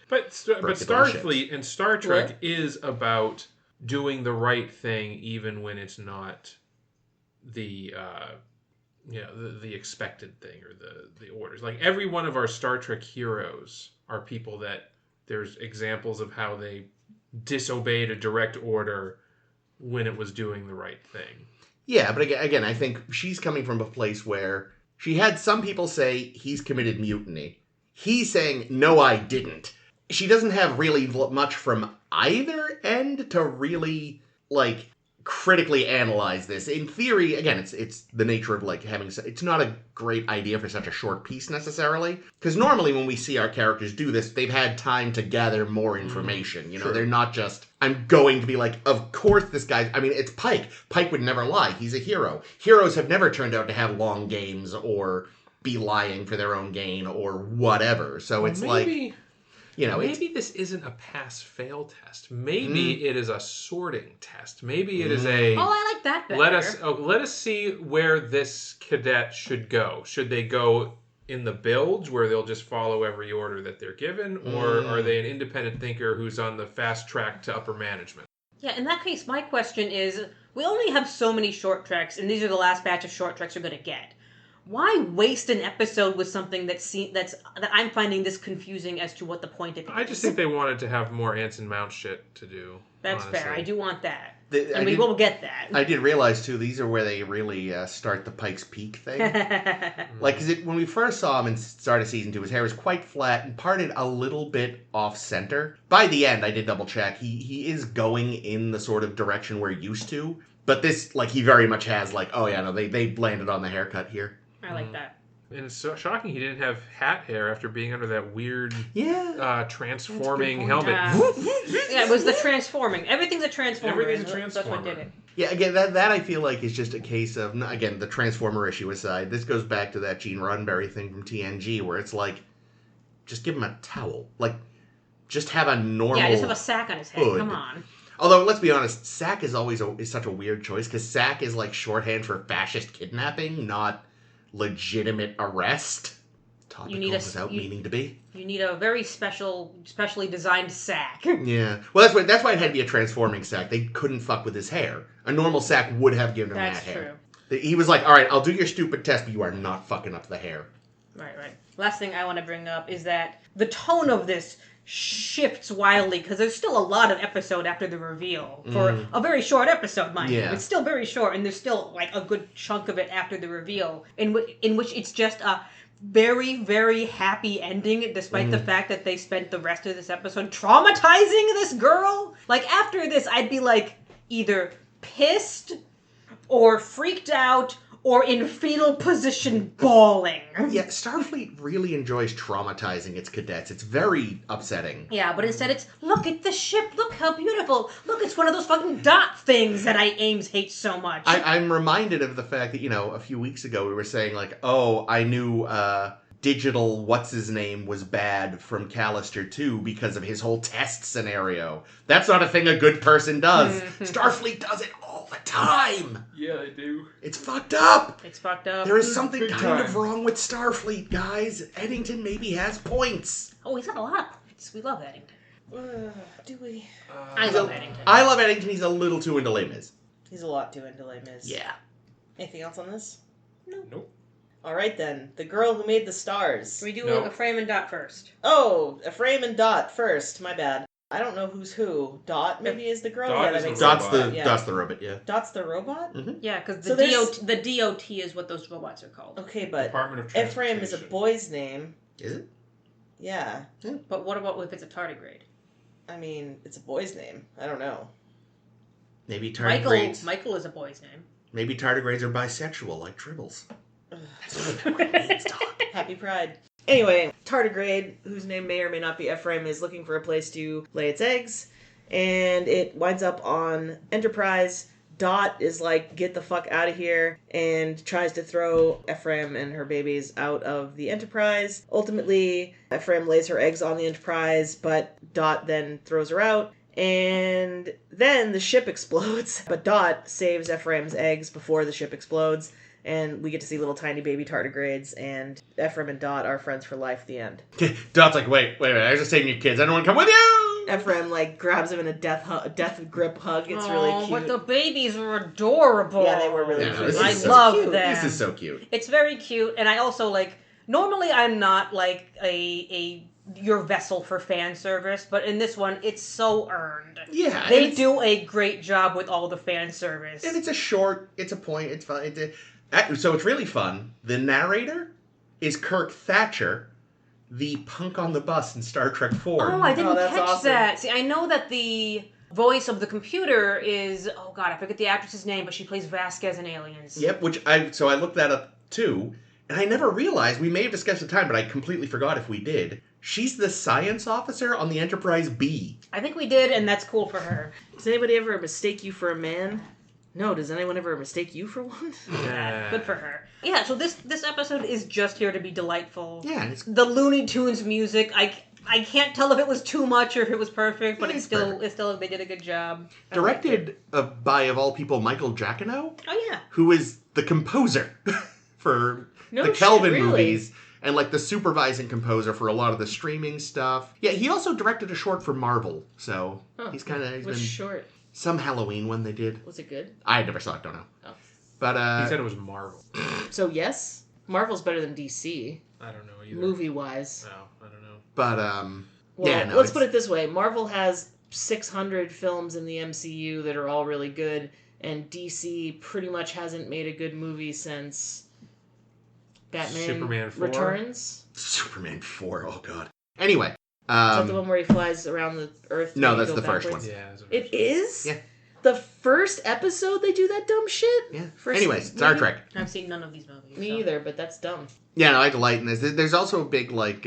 But Starfleet and Star Trek is about doing the right thing even when it's not the expected thing or the orders. Like every one of our Star Trek heroes are people that there's examples of how they disobeyed a direct order when it was doing the right thing. Yeah, but again, I think she's coming from a place where she had some people say he's committed mutiny. He's saying, no, I didn't. She doesn't have really much from either end to really, like, critically analyze this. In theory, again, it's the nature of, like, it's not a great idea for such a short piece, necessarily. Because normally when we see our characters do this, they've had time to gather more information. Sure. They're not just, I'm going to be like, of course this guy, I mean, it's Pike. Pike would never lie. He's a hero. Heroes have never turned out to have long games or be lying for their own gain or whatever. So it's maybe this isn't a pass-fail test. Maybe it is a sorting test. Maybe it is a... Oh, I like that better. Let us see where this cadet should go. Should they go in the bilge, where they'll just follow every order that they're given? Or are they an independent thinker who's on the fast track to upper management? Yeah, in that case, my question is, we only have so many short treks, and these are the last batch of short treks we're going to get. Why waste an episode with something that I'm finding this confusing as to what the point of it is? I just think they wanted to have more Anson Mount shit to do. That's honestly. fair. I do want that. We will get that. I did realize, too, these are where they really start the Pike's Peak thing. Like, when we first saw him and started season 2, his hair was quite flat and parted a little bit off-center. By the end, I did double-check. He is going in the sort of direction we're used to. But this, like, he very much has, like, oh, yeah, no, they landed on the haircut here. I like that. And it's so shocking he didn't have hat hair after being under that weird transforming helmet. Yeah, it was the transforming. Everything's a transformer. Everything's a transformer. That's what did it. Yeah, again, that I feel like is just a case of, again, the transformer issue aside, this goes back to that Gene Roddenberry thing from TNG, where it's like, just give him a towel. Like, just have a normal just have a sack on his head. hood. Come on. Although, let's be honest, sack is always is such a weird choice, because sack is like shorthand for fascist kidnapping, not legitimate arrest. Topical without meaning to be. You need a very specially designed sack. Yeah. Well, that's why it had to be a transforming sack. They couldn't fuck with his hair. A normal sack would have given him That's that hair. true. He was like, all right, I'll do your stupid test, but you are not fucking up the hair. Right. Last thing I want to bring up is that the tone of this shifts wildly because there's still a lot of episode after the reveal for a very short episode, mind you. It's still very short, and there's still like a good chunk of it after the reveal in which it's just a very, very happy ending, despite the fact that they spent the rest of this episode traumatizing this girl. Like, after this, I'd be, like, either pissed or freaked out or in fetal position bawling. Yeah, Starfleet really enjoys traumatizing its cadets. It's very upsetting. Yeah, but instead it's, look at the ship, look how beautiful. Look, it's one of those fucking dot things that Ames hates so much. I'm reminded of the fact that, a few weeks ago we were saying, like, oh, I knew digital what's-his-name was bad from Callister 2 because of his whole test scenario. That's not a thing a good person does. Starfleet does it all the time. Yeah, they do. It's fucked up. It's fucked up. There is something Big kind time. of wrong with Starfleet, guys. Eddington maybe has points. Oh, he's got a lot of points. We love Eddington. Do we? I love Eddington. I love Eddington. He's a little too into Les Mis. He's a lot too into Les Mis. Yeah. Anything else on this? Nope. All right, then. The Girl Who Made the Stars. We do No. a frame and dot first. Oh, Ephraim and Dot first. My bad. I don't know who's who. Dot maybe is the girl? Dot yeah, that is the makes robot. sense. Yeah. Dot's the robot, yeah. Dot's the robot? Yeah, because So the there's- the DOT is what those robots are called. Okay, but Department of Ephraim is a Transportation. boy's name. Is it? Yeah. But what about if it's a tardigrade? I mean, it's a boy's name. I don't know. Maybe tardigrades. Michael is a boy's name. Maybe tardigrades are bisexual, like tribbles. That's what it means, Doc. Happy Pride. Anyway, tardigrade, whose name may or may not be Ephraim, is looking for a place to lay its eggs, and it winds up on Enterprise. Dot is like, get the fuck out of here, and tries to throw Ephraim and her babies out of the Enterprise. Ultimately, Ephraim lays her eggs on the Enterprise, but Dot then throws her out. And then the ship explodes, but Dot saves Ephraim's eggs before the ship explodes, and we get to see little tiny baby tardigrades, and Ephraim and Dot are friends for life at the end. Dot's like, wait, I was just saving your kids. I don't want to come with you! Ephraim, like, grabs him in a death grip hug. It's really cute. But the babies were adorable. Yeah, they were really Yeah, cute. this I is so love cute. them. This is so cute. It's very cute, and I also, like, normally I'm not, like, your vessel for fan service, but in this one, it's so earned. Yeah. They and do a great job with all the fan service. And it's a short, it's a point, it's fun. So it's really fun. The narrator is Kirk Thatcher, the punk on the bus in Star Trek 4. Oh, I didn't that's catch awesome. that. See, I know that the voice of the computer is, oh god, I forget the actress's name, but she plays Vasquez in Aliens. Yep, so I looked that up too, and I never realized, we may have discussed at the time, but I completely forgot if we did. She's the science officer on the Enterprise B. I think we did, and that's cool for her. Does anybody ever mistake you for a man? No, does anyone ever mistake you for one? Yeah. Good for her. Yeah, so this episode is just here to be delightful. Yeah, and it's The Looney Tunes music, I can't tell if it was too much or if it was perfect, but Yeah, it's it's still they did a good job. directed by, of all people, Michael Giacchino, Oh yeah. who is the composer for No the shit, Kelvin really? movies, and like the supervising composer for a lot of the streaming stuff. Yeah, he also directed a short for Marvel, so he's Was been short. some Halloween one they did. Was it good? I never saw it, don't know. Oh. But He said it was Marvel. So yes, Marvel's better than DC, I don't know either. movie-wise. No, I don't know. but Well, yeah, no. let's it's- put it this way. Marvel has 600 films in the MCU that are all really good, and DC pretty much hasn't made a good movie since Batman Superman 4? Returns. Superman 4, oh god. Anyway, Is that the one where he flies around the Earth? no, and you that's go the first backwards? one. Yeah. It's a It is? Yeah. The first episode they do that dumb shit? Yeah. First Anyways, Star movie? Trek. I've seen none of these movies. Me so. either, but that's dumb. Yeah, no, I delight in this. There's also a big, like,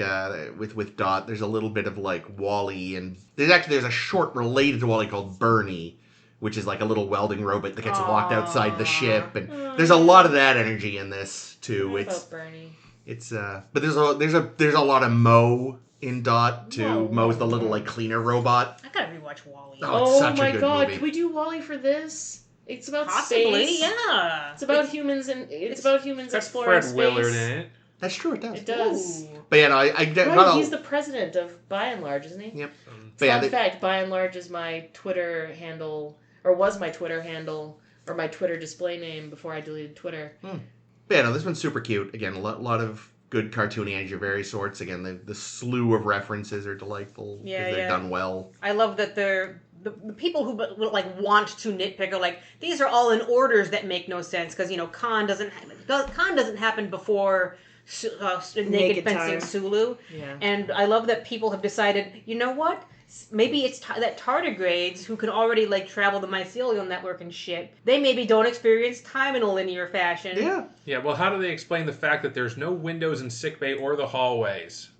with Dot, there's a little bit of, like, Wall-E, and there's a short related to Wall-E called Bernie, which is like a little welding robot that gets walked outside the ship, and there's a lot of that energy in this, too. About Bernie. But there's a lot of Mo in Dot, too. Mo. Mo's the little, like, cleaner robot. I gotta rewatch Wall-E. Oh, it's such a my good god, movie. can we do Wall-E for this? It's about Possibly, space. yeah. It's about humans and it's about humans got exploring Fred space. Willard in it. That's true, it does. It does. Ooh. But yeah, no, I Right, got he's the president of By and Large, isn't he? Yep. But Fun yeah, fact, By and Large is my Twitter handle, or was my Twitter handle, or my Twitter display name before I deleted Twitter. But yeah, no, this one's super cute. Again, a lot of good cartoony energy of various sorts. Again, the slew of references are delightful because they're done well. I love that the people who like want to nitpick are like, these are all in orders that make no sense because Khan doesn't happen before naked fencing Time. Sulu. Yeah. And I love that people have decided, you know what? Maybe it's that tardigrades who can already like travel the mycelial network and shit. They maybe don't experience time in a linear fashion. Yeah. Yeah, well, how do they explain the fact that there's no windows in sickbay or the hallways?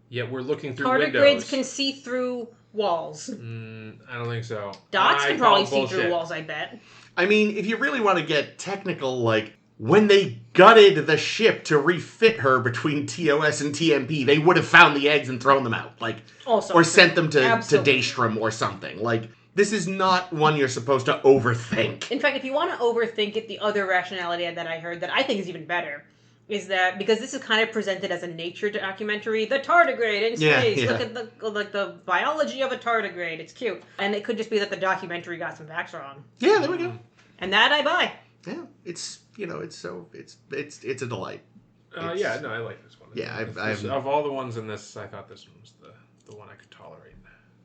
Yet we're looking through Tardigrades windows. can see through walls. I don't think so. Dots I can call probably it see bullshit. through walls, I bet. I mean, if you really want to get technical, like, when they gutted the ship to refit her between TOS and TMP, they would have found the eggs and thrown them out. Like, Also or true. sent them to Absolutely. Daystrom or something. Like, this is not one you're supposed to overthink. In fact, if you want to overthink it, the other rationality that I heard that I think is even better is that because this is kind of presented as a nature documentary, the tardigrade in space. Yeah. Look at the biology of a tardigrade. It's cute, and it could just be that the documentary got some facts wrong, Yeah, there we go. and that I buy. Yeah, it's it's a delight. Yeah, no, I like this one. Yeah, This- of all the ones in this, I thought this one was the one I could tolerate.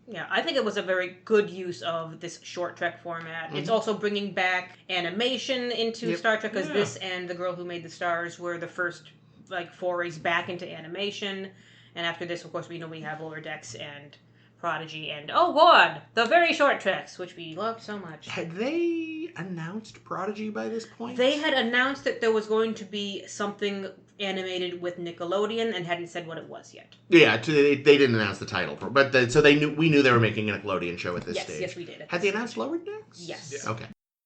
Yeah, I think it was a very good use of this short Trek format. It's also bringing back animation into Star Trek because this and The Girl Who Made the Stars were the first like forays back into animation. And after this, of course, we have Lower Decks and Prodigy and oh god, the very short Treks, which we loved so much. Had they announced Prodigy by this point? They had announced that there was going to be something animated with Nickelodeon and hadn't said what it was yet. Yeah, they didn't announce the title, but so we knew they were making a Nickelodeon show at this stage. Yes, we did. Had they announced Lower Decks? Yes. Yeah. Okay.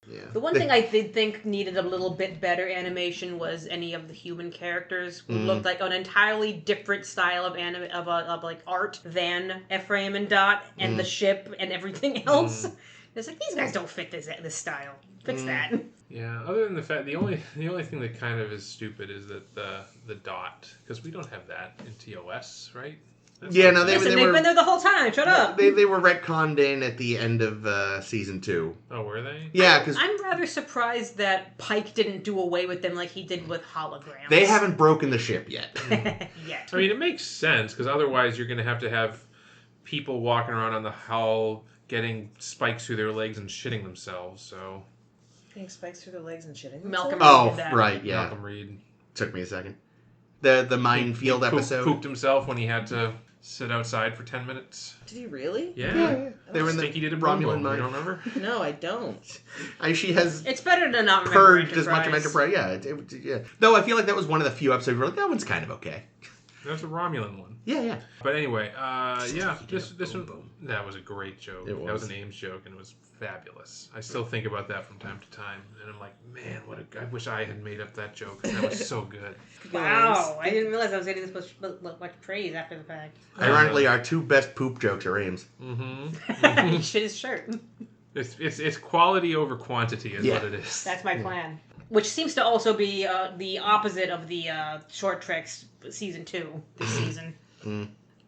Yeah. The one thing I did think needed a little bit better animation was any of the human characters who looked like an entirely different style of like art than Ephraim and Dot and the ship and everything else. It's like these guys don't fit this style. Fix that. Yeah, other than the fact the only thing that kind of is stupid is that the dot, because we don't have that in TOS, right? Yeah, no, Listen, they they've were been there the whole time. Shut up. they were retconned in at the end of season 2. Oh, were they? Yeah, because I'm rather surprised that Pike didn't do away with them like he did with holograms. they haven't broken the ship yet. yet. I mean, it makes sense because otherwise you're going to have people walking around on the hull getting spikes through their legs and shitting themselves. So Getting spikes through their legs and shitting. Malcolm Oh, did that. right, yeah. Malcolm Reed Took me a second. The minefield episode. pooped himself when he had to sit outside for 10 minutes. Did he really? Yeah. They were in the Stinky did a Romulan Romulan. mine. You don't remember? No, I don't. She has It's better to not remember purged as much of Enterprise. Yeah, yeah. Though I feel like that was one of the few episodes where like that one's kind of okay. That's a Romulan one. Yeah. But anyway, yeah, this one, that was a great joke. It That was was. an Ames joke, and it was fabulous. I still think about that from time to time, and I'm like, man, I wish I had made up that joke. That was so good. Wow, I didn't realize I was getting this much praise after the fact. Ironically, our two best poop jokes are Ames. Mm-hmm. He shit his shirt. It's quality over quantity is what it is. That's my plan. Which seems to also be the opposite of the Short Treks season 2 this season.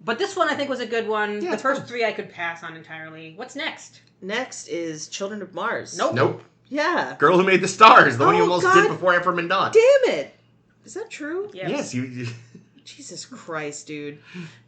But this one I think was a good one. Yeah, The it's first fun. 3 I could pass on entirely. What's next? Next is Children of Mars. Nope. Yeah. Girl Who Made the Stars, the one you Oh, almost God did before Ephraim and Dot. Damn it. Is that true? Yes, you Jesus Christ, dude.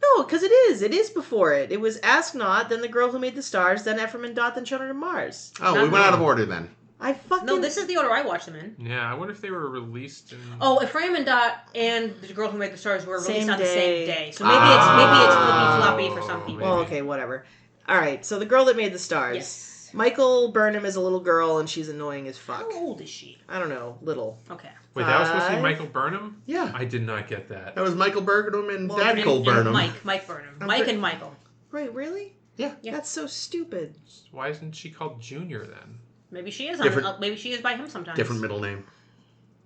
No, because it is. It is before it. It was Ask Not, then The Girl Who Made the Stars, then Ephraim and Dot, then Children of Mars. Oh, we went out of order then. I fucking... No, this is the order I watched them in. Yeah, I wonder if they were released in... Oh, Ephraim and Dot and The Girl Who Made the Stars were released Same on the day. same day. So maybe it's flippy-floppy for some people. Well, okay, whatever. All right, so The Girl That Made the Stars. Yes. Michael Burnham is a little girl, and she's annoying as fuck. How old is she? I don't know, little. Okay. Wait, that was supposed to be 5? Michael Burnham? Yeah. I did not get that. That was Michael Burnham and Well, Dad Cole And Burnham. Mike Burnham. I'm Mike pre- and Michael. Wait, really? Yeah. Yeah. That's so stupid. Why isn't she called Junior then? Maybe she is. Different- Maybe she is by him sometimes. Different middle name.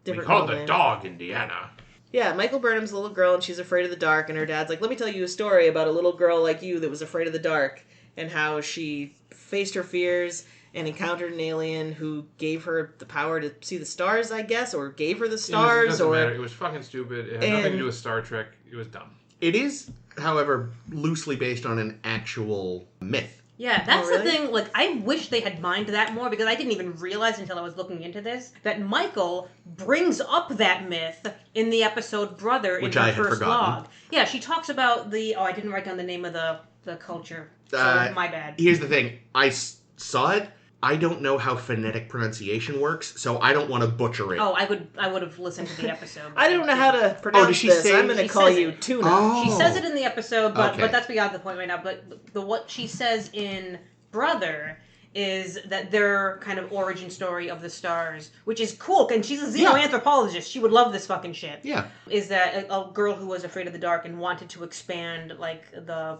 Different we called middle the name. dog Indiana. Yeah, Michael Burnham's a little girl, and she's afraid of the dark, and her dad's like, let me tell you a story about a little girl like you that was afraid of the dark, and how she faced her fears and encountered an alien who gave her the power to see the stars, I guess, or gave her the It stars. doesn't matter. It was fucking stupid. It had nothing to do with Star Trek. It was dumb. It is, however, loosely based on an actual myth. Yeah, that's really? the thing. Like, I wish they had mined that more because I didn't even realize until I was looking into this that Michael brings up that myth in the episode Brother Which in her I had first forgotten. log. Yeah, she talks about the... Oh, I didn't write down the name of the culture. So, my bad. Here's the thing. I saw it. I don't know how phonetic pronunciation works, so I don't want to butcher it. Oh, I would have listened to the episode. I don't know how to pronounce does she this. say- I'm going to She call says you it. Tuna. Oh. She says it in the episode, but Okay. that's beyond the point right now. But what she says in Brother is that their kind of origin story of the stars, which is cool, and she's a xenoanthropologist. She would love this fucking shit. Yeah. Is that a girl who was afraid of the dark and wanted to expand, like, the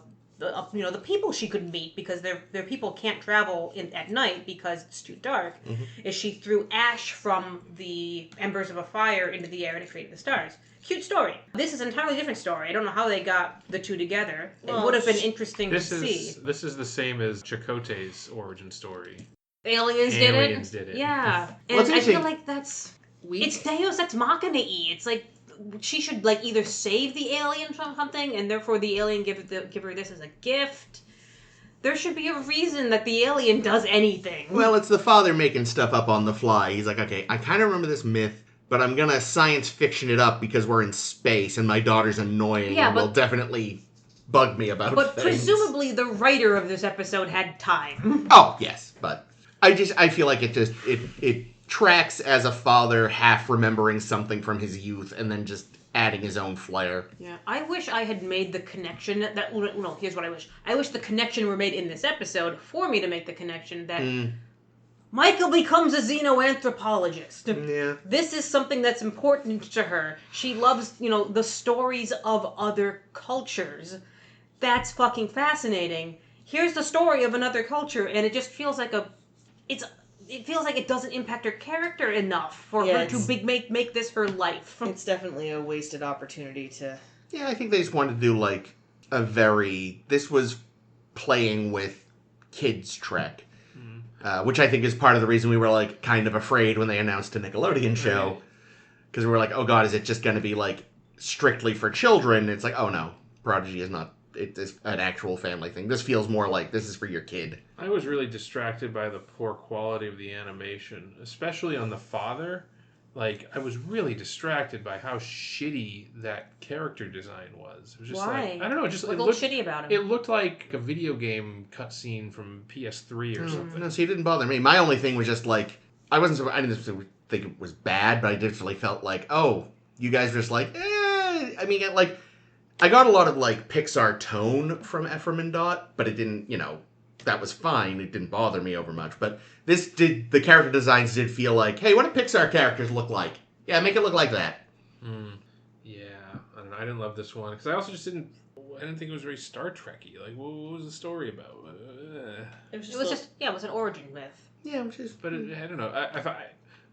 people she could meet because their people can't travel at night because it's too dark. Mm-hmm. Is she threw ash from the embers of a fire into the air and it created the stars. Cute story. This is an entirely different story. I don't know how they got the two together. It would have been interesting to see. This is the same as Chakotay's origin story. Aliens did it. Yeah. Well, And it's I feel interesting. like it's Deus Ex Machina-y. It's like she should like either save the alien from something and therefore the alien give her this as a gift. There should be a reason that the alien does anything. Well, it's the father making stuff up on the fly. He's like, okay, I kind of remember this myth, but I'm going to science fiction it up because we're in space and my daughter's annoying and will definitely bug me about But things. presumably the writer of this episode had time. Oh, yes, but I feel like it tracks as a father half remembering something from his youth and then just adding his own flair. Yeah, I wish I had made the connection no, here's what I wish. I wish the connection were made in this episode for me to make the connection that Michael becomes a xenoanthropologist. Yeah. This is something that's important to her. She loves, the stories of other cultures. That's fucking fascinating. Here's the story of another culture, and it just feels like it feels like it doesn't impact her character enough for her to make this her life. It's definitely a wasted opportunity to... Yeah, I think they just wanted to do, like, this was playing with kids' Trek. Which I think is part of the reason we were, like, kind of afraid when they announced a Nickelodeon show. Because we were like, oh god, is it just going to be, like, strictly for children? It's like, oh no, Prodigy is not... It's an actual family thing. This feels more like this is for your kid. I was really distracted by the poor quality of the animation, especially on the father. Like, I was really distracted by how shitty that character design was. It was just Why? like, I don't know, just What it looked looked shitty about him? It looked like a video game cutscene from PS3 or something. No, see, it didn't bother me. My only thing was just like, I didn't think it was bad, but I definitely felt like, oh, you guys were just like, I mean, like, I got a lot of, like, Pixar tone from Ephraim and Dot, but it didn't, that was fine. It didn't bother me over much. But the character designs did feel like, hey, what do Pixar characters look like? Yeah, make it look like that. Yeah, I don't know. I didn't love this one because I also just didn't think it was very Star Trek-y. Like, what was the story about? It was It was an origin myth. Yeah, which is... But I don't know.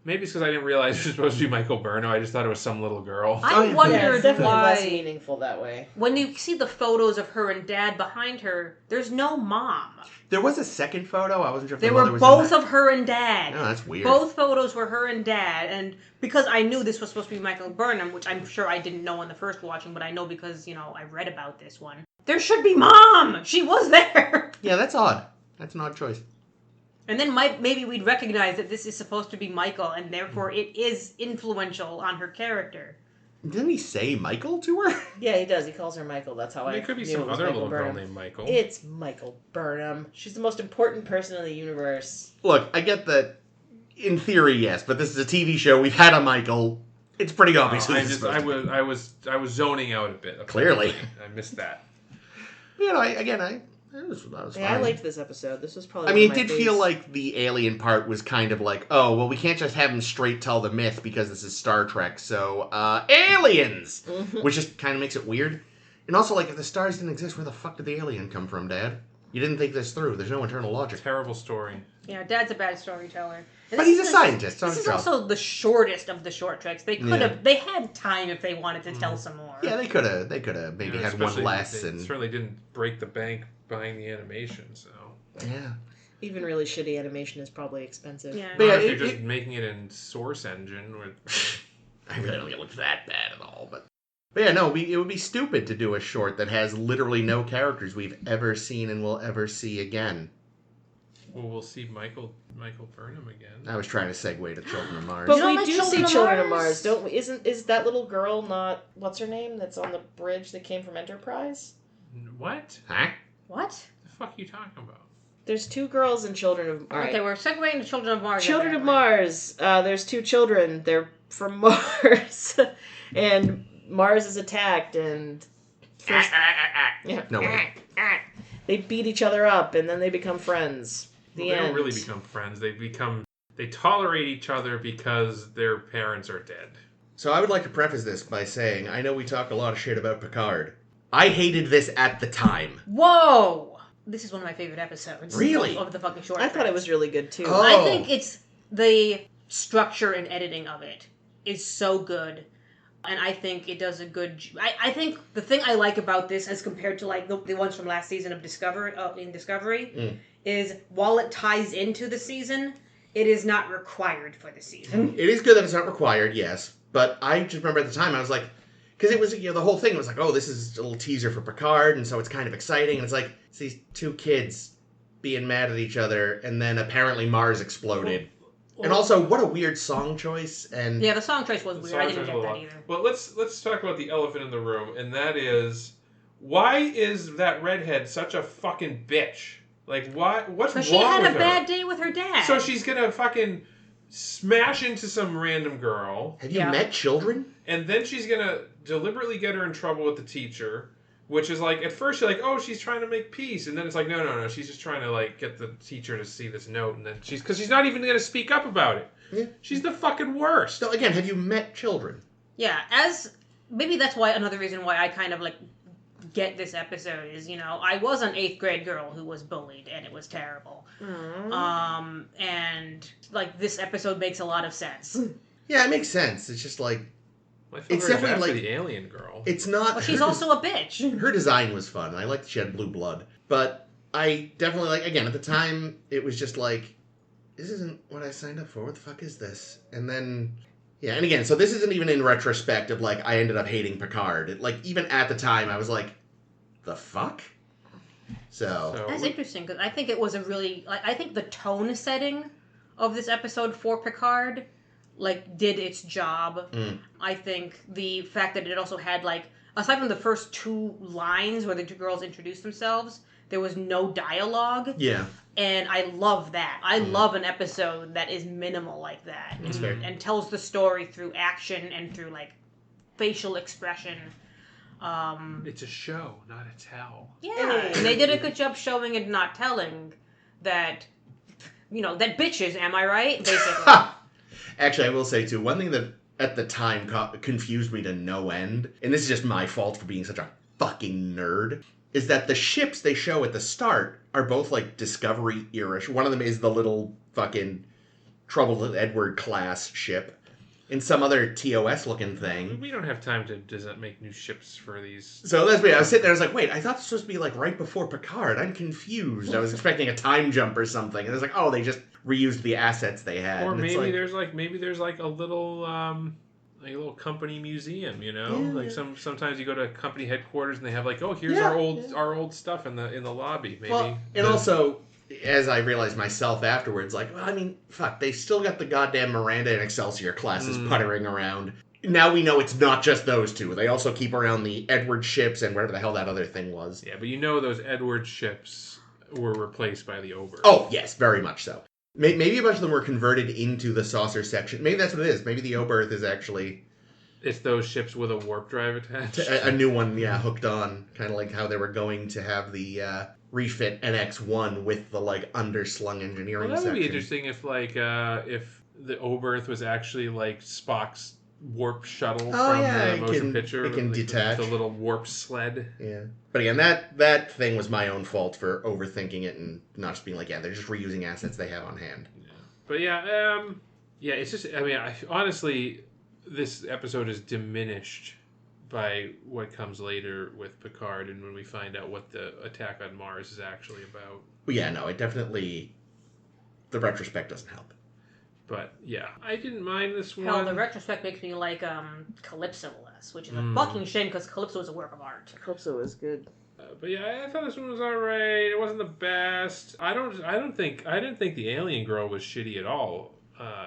Maybe it's because I didn't realize it was supposed to be Michael Burnham. I just thought it was some little girl. I Yeah, wondered it's definitely why... less meaningful that way. When you see the photos of her and dad behind her, there's no mom. There was a second photo. I wasn't sure if They the mother were was both in that. of her and dad. Oh, that's weird. Both photos were her and dad, and because I knew this was supposed to be Michael Burnham, which I'm sure I didn't know on the first watching, but I know because, I read about this one. There should be mom! She was there! Yeah, that's odd. That's an odd choice. And then maybe we'd recognize that this is supposed to be Michael, and therefore it is influential on her character. Didn't he say Michael to her? Yeah, he does. He calls her Michael. That's how I There could be knew some it was other Michael little girl Burnham. named Michael. It's Michael Burnham. She's the most important person in the universe. Look, I get that. In theory, yes, but this is a TV show. We've had a Michael. It's pretty obvious. who this is supposed to be. I was zoning out a bit. Clearly. I missed that. That was fine. Yeah, I liked this episode. This was probably. I mean, one it of my did feel faves. like the alien part was kind of like, oh, well, we can't just have him straight tell the myth because this is Star Trek, so, aliens! Which just kind of makes it weird. And also, like, if the stars didn't exist, where the fuck did the alien come from, Dad? You didn't think this through. There's no internal logic. Terrible story. Yeah, Dad's a bad storyteller. And But he's a scientist, so This it's is job. also the shortest of the short treks. They could have. They had time if they wanted to tell some more. Yeah, they could have maybe had one Especially less. They And certainly didn't break the bank buying the animation, so. yeah. Even really shitty animation is probably expensive. Yeah. But yeah, If you're just making it in Source Engine. I really don't think it looks that bad at all, but yeah, no, it would be stupid to do a short that has literally no characters we've ever seen and will ever see again. Well, we'll see Michael Burnham again. I was trying to segue to Children of Mars. But You don't we like do Children see of Children of Mars? Mars, don't we? Is that little girl not what's her name? That's on the bridge that came from Enterprise. What? Huh? What? The fuck are you talking about? There's 2 girls in Children of Mars. Okay, we're segueing to Children of Mars. Children of apparently. Mars. There's 2 children. They're from Mars, and Mars is attacked, and first, yeah, No way. they beat each other up, and then they become friends. Well, they don't really become friends. They tolerate each other because their parents are dead. So I would like to preface this by saying, I know we talk a lot of shit about Picard. I hated this at the time. Whoa! This is one of my favorite episodes. Really? Of the fucking short. I thought it was really good too. Oh. I think it's the structure and editing of it is so good. And I think it does a good... I think the thing I like about this as compared to like the ones from last season of Discovery, is while it ties into the season, it is not required for the season. It is good that it's not required, yes. But I just remember at the time, I was like... Because it was, the whole thing was like, oh, this is a little teaser for Picard, and so it's kind of exciting. And it's like, it's these 2 kids being mad at each other, and then apparently Mars exploded. And also, what a weird song choice. And Yeah, the song choice was weird. I didn't get that either. Well, let's talk about the elephant in the room, and that is, why is that redhead such a fucking bitch? Like, why? What's wrong with her? She had a bad day with her dad. So she's gonna fucking smash into some random girl, have you met children? and then she's gonna deliberately get her in trouble with the teacher, which is like, at first you're like, oh, she's trying to make peace, and then it's like, no, she's just trying to like get the teacher to see this note, and then because she's not even gonna speak up about it. Yeah. She's the fucking worst. So again, have you met children? Yeah, maybe that's why another reason why I kind of like get this episode is, I was an 8th grade girl who was bullied and it was terrible. And like this episode makes a lot of sense. Yeah, it makes sense. It's just like, I feel It's very bad definitely for like- the alien girl. it's not... Well, she's also a bitch. Her design was fun. I liked that she had blue blood. But I definitely, like, again, at the time, it was just like, this isn't what I signed up for. What the fuck is this? And then, yeah, and again, so this isn't even in retrospect of, like, I ended up hating Picard. Even at the time, I was like, the fuck? So That's interesting because I think it was a really I think the tone setting of this episode for Picard did its job. I think the fact that it also had aside from the first 2 lines where the 2 girls introduced themselves, there was no dialogue. yeah. And I love that. I love an episode that is minimal like that. That's fair. And tells the story through action and through facial expression. It's a show, not a tell. Yeah, and they did a good job showing and not telling that, that bitches, am I right? Basically. Actually, I will say, too, one thing that at the time confused me to no end, and this is just my fault for being such a fucking nerd, is that the ships they show at the start are both, Discovery-era. One of them is the little fucking Troubled Edward class ship. In some other TOS-looking thing. We don't have time to make new ships for these. So that's me. I was sitting there, I was like, wait, I thought this was supposed to be, right before Picard. I'm confused. I was expecting a time jump or something. And I was like, oh, they just reused the assets they had. Or and maybe it's there's a little company museum, Yeah. Sometimes you go to company headquarters and they have here's Yeah, our old stuff in the lobby, maybe. Well, and also, as I realized myself afterwards, fuck, they still got the goddamn Miranda and Excelsior classes puttering around. Now we know it's not just those 2. They also keep around the Edward ships and whatever the hell that other thing was. Yeah, but those Edward ships were replaced by the Ober. Oh, yes, very much so. Maybe a bunch of them were converted into the saucer section. Maybe that's what it is. Maybe the Oberth is actually... It's those ships with a warp drive attached. A new one, yeah, hooked on. Kind of like how they were going to have the refit NX-1 with the, underslung engineering Well, that would section. be interesting if the Oberth was actually Spock's warp shuttle from the motion picture. It can detach. The little warp sled. Yeah. But again, that thing was my own fault for overthinking it and not just being they're just reusing assets they have on hand. Yeah. But it's just, honestly, this episode is diminished by what comes later with Picard and when we find out what the attack on Mars is actually about. Well, yeah, no, it definitely the retrospect doesn't help. But yeah, I didn't mind this one. Hell, the retrospect makes me like Calypso less, which is a fucking shame because Calypso is a work of art. Calypso is good. But yeah, I thought this one was alright. It wasn't the best. I didn't think the alien girl was shitty at all.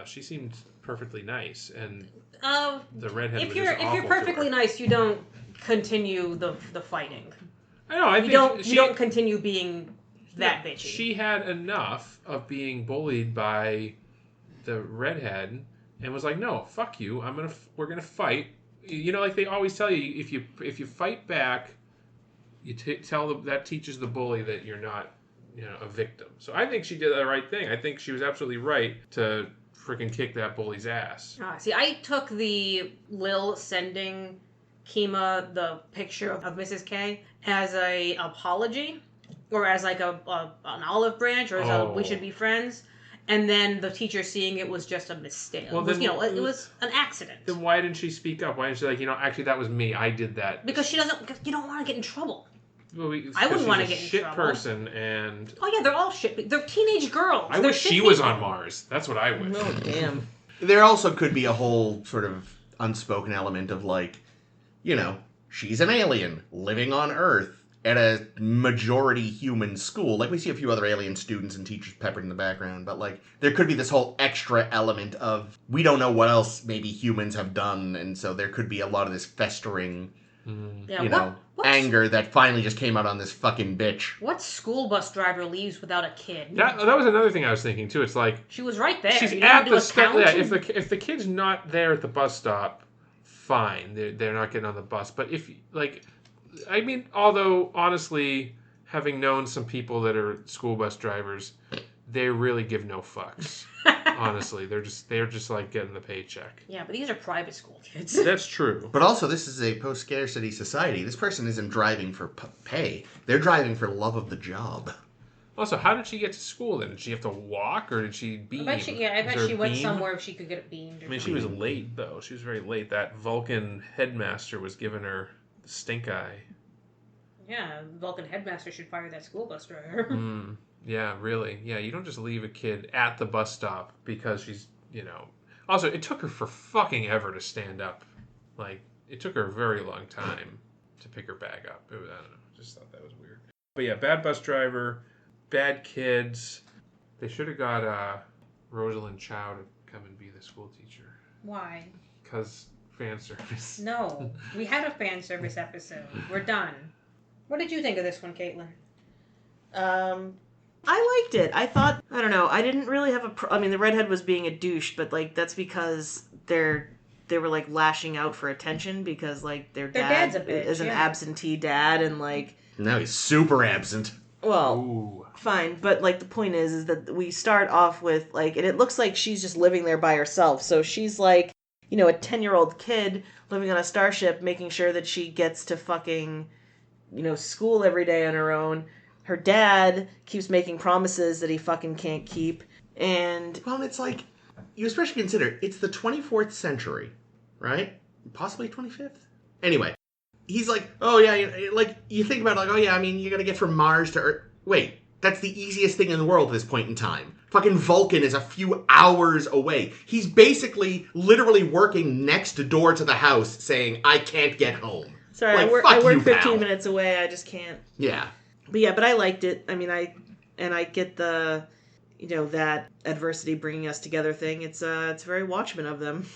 She seemed perfectly nice, and the redhead was just awful. If you're perfectly nice, you don't continue the fighting. I know. You don't continue being that bitchy. She had enough of being bullied by the redhead, and was like, "No, fuck you. We're gonna fight." You know, like they always tell you, if you fight back, you that teaches the bully that you're not, a victim. So I think she did the right thing. I think she was absolutely right to freaking kick that bully's ass. See, I took the Lil sending Kima the picture of Mrs. K as a apology, or as like an olive branch, or as we should be friends. And then the teacher seeing it was just a mistake. Well, it was an accident. Then why didn't she speak up? Why didn't she actually that was me. I did that. Because you don't want to get in trouble. Well, I wouldn't want to get in shit trouble. Person and oh yeah, they're all shit. They're teenage girls. I wish she was on Mars. That's what I wish. Oh damn. There also could be a whole sort of unspoken element of she's an alien living on Earth at a majority human school. Like we see a few other alien students and teachers peppered in the background, but there could be this whole extra element of we don't know what else maybe humans have done, and so there could be a lot of this festering anger that finally just came out on this fucking bitch. What school bus driver leaves without a kid? That was another thing I was thinking too. It's like she was right there. She's at the stop. Yeah, if the kid's not there at the bus stop, fine. They're not getting on the bus. But if although honestly, having known some people that are school bus drivers, they really give no fucks. Honestly, they're just like getting the paycheck. Yeah, but these are private school kids. That's true. But also, this is a post-scarcity society. This person isn't driving for pay. They're driving for love of the job. Also, how did she get to school then? Did she have to walk, or did she beam? I bet she went somewhere if she could get beamed. She was late, though. She was very late. That Vulcan headmaster was giving her the stink eye. Yeah, Vulcan headmaster should fire that school bus driver. Yeah, really. Yeah, you don't just leave a kid at the bus stop because she's, Also, it took her for fucking ever to stand up. It took her a very long time to pick her bag up. I don't know. Just thought that was weird. But yeah, bad bus driver, bad kids. They should have got Rosalind Chow to come and be the school teacher. Why? Because fan service. No, we had a fan service episode. We're done. What did you think of this one, Caitlin? I liked it. I thought, I don't know, I didn't really have the redhead was being a douche, but, that's because they were, lashing out for attention because, their dad is an absentee dad, and, Now he's super absent. Well, Ooh. Fine, but, the point is that we start off with, and it looks like she's just living there by herself, so she's, a 10-year-old kid living on a starship, making sure that she gets to fucking, school every day on her own. Her dad keeps making promises that he fucking can't keep. And well, it's you especially consider it's the 24th century, right? Possibly 25th. Anyway, he's oh yeah, you think about oh yeah, you got to get from Mars to Earth. Wait, that's the easiest thing in the world at this point in time. Fucking Vulcan is a few hours away. He's basically literally working next door to the house saying, I can't get home. Sorry, I work 15 minutes away. I just can't. Yeah. But I liked it. I get the, that adversity bringing us together thing. It's very Watchmen of them,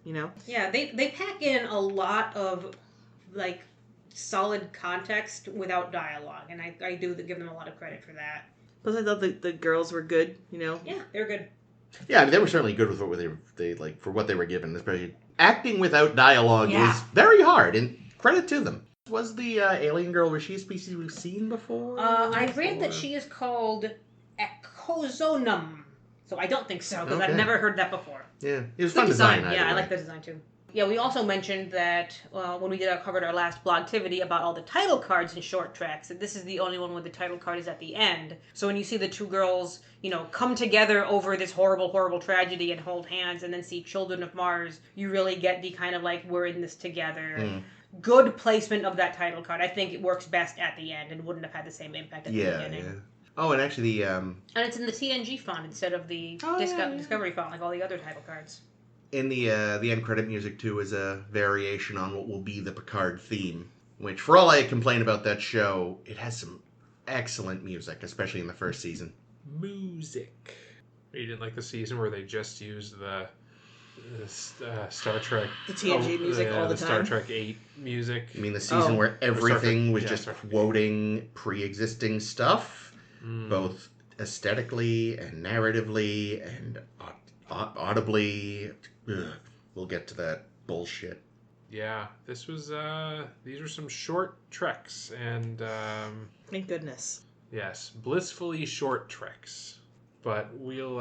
Yeah, they pack in a lot of, solid context without dialogue, and I do give them a lot of credit for that. Plus, I thought the girls were good, Yeah, they're good. Yeah, they were certainly good with what they for what they were given. Especially acting without dialogue is very hard, and credit to them. Was the alien girl, was she a species we've seen before? I read that she is called Echozonum. So I don't think so, because I've never heard that before. Yeah, it was fun design. Yeah, I like the design too. Yeah, we also mentioned that when we covered our last blogtivity about all the title cards in short tracks, that this is the only one where the title card is at the end. So when you see the two girls, come together over this horrible, horrible tragedy and hold hands and then see Children of Mars, you really get the kind of we're in this together. Good placement of that title card. I think it works best at the end and wouldn't have had the same impact at the beginning. Yeah. Oh, and actually the And it's in the TNG font instead of the Discovery font, like all the other title cards. in the end credit music too is a variation on what will be the Picard theme. Which, for all I complain about that show, it has some excellent music, especially in the first season. Music. You didn't like the season where they just used the Star Trek... The TNG music all the Star time? Trek 8 music. I mean, the season where everything was just Star Trek. quoting pre-existing stuff, both aesthetically and narratively and audibly. Ugh, we'll get to that bullshit. Yeah, this was, these were some short treks, and, Thank goodness. yes, blissfully short treks. But we'll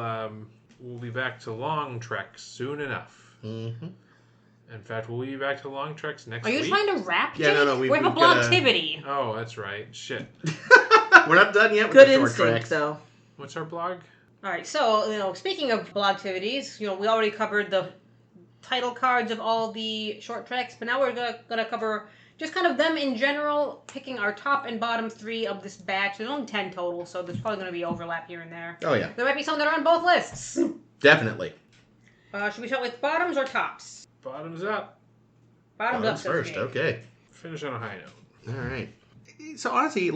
be back to long treks soon enough. Mm-hmm. In fact, we'll be back to long treks next Are you week. trying to rap, Yeah, Jake? no, We have a we've got blogtivity. Oh, that's right. Shit. We're not done yet with Good the short instinct, tracks. though. What's our blog? All right, so, speaking of blogtivities, we already covered the title cards of all the short treks, but now we're gonna cover just kind of them in general, picking our top and bottom 3 of this batch. There's only 10 total, so there's probably gonna be overlap here and there. Oh, yeah. There might be some that are on both lists. Definitely. Should we start with bottoms or tops? Bottoms up. Bottoms up, first, Jake. okay. Finish on a high note. All right. So honestly,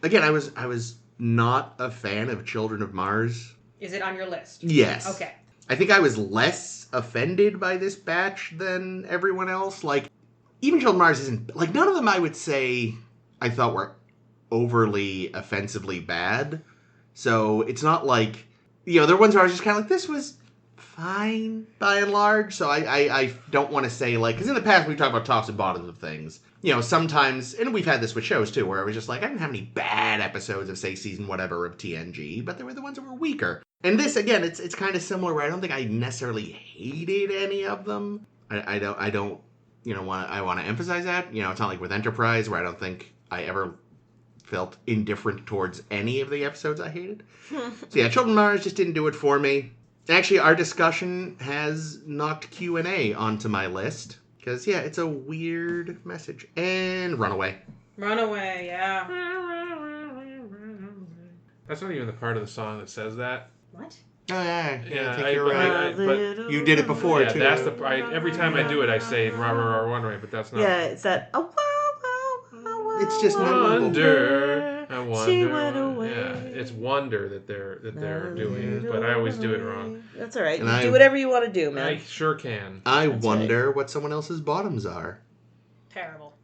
again, I was not a fan of Children of Mars. Is it on your list? Yes. Okay. I think I was less offended by this batch than everyone else. Even Children of Mars isn't... none of them I would say I thought were overly offensively bad. So it's not there are ones where I was just kind of this was fine by and large. So I don't want to say, because in the past we've talked about tops and bottoms of things. Sometimes, and we've had this with shows too, where I was just I didn't have any bad episodes of, say, season whatever of TNG, but there were the ones that were weaker. And this, again, it's kind of similar where I don't think I necessarily hated any of them. I don't I want to emphasize that. It's not like with Enterprise where I don't think I ever felt indifferent towards any of the episodes I hated. So yeah, Children of Mars just didn't do it for me. Actually, our discussion has knocked Q&A onto my list. Because, yeah, it's a weird message. And Runaway. Runaway, yeah. That's not even the part of the song that says that. What? Oh, yeah. Yeah, I think you're right. but You did it before, yeah, too. that's the every time I do it, I say Runaway, but that's not. Yeah, it's that. Oh, wow, It's just memorable. Wonder. I wonder. She went away. Yeah, it's Wonder that they're doing, but I always do it wrong. That's all right. And You do whatever you want to do, man. I sure can. I That's wonder what someone else's bottoms are. Terrible.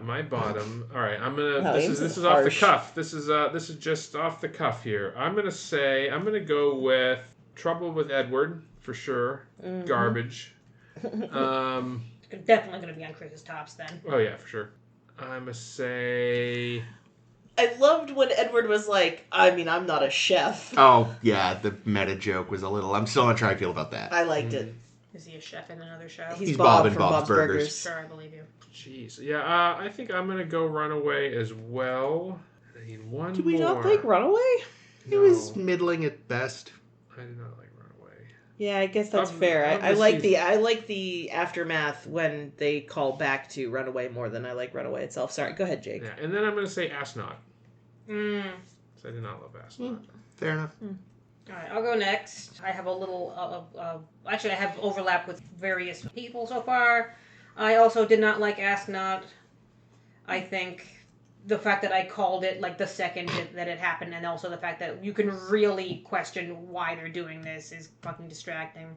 My bottom. All right, I'm gonna. No, This it's is off the harsh. cuff. This is just off the cuff here. I'm gonna go with Trouble with Edward for sure. Mm-hmm. Garbage. It's definitely going to be on Chris's tops then. Oh yeah, for sure. I'm gonna say. I loved when Edward was like, I'm not a chef. Oh, yeah, the meta joke was a little... I'm still not sure how I feel about that. I liked it. Is he a chef in another show? He's Bob in from Bob's Burgers. Sure, I believe you. Jeez. Yeah, I think I'm gonna go Runaway as well. I need one Did we more. not like Runaway? It was middling at best. I did not like Runaway. Yeah, I guess that's Of- fair. of I the like season. I like the aftermath when they call back to Runaway more than I like Runaway itself. Sorry, go ahead, Jake. Yeah, and then I'm gonna say Astronaut. Mm. So I did not love Astronaut. Fair enough. All right, I'll go next. I have a little, actually, I have overlap with various people so far. I also did not like Astronaut. I think the fact that I called it the second that it happened, and also the fact that you can really question why they're doing this is fucking distracting.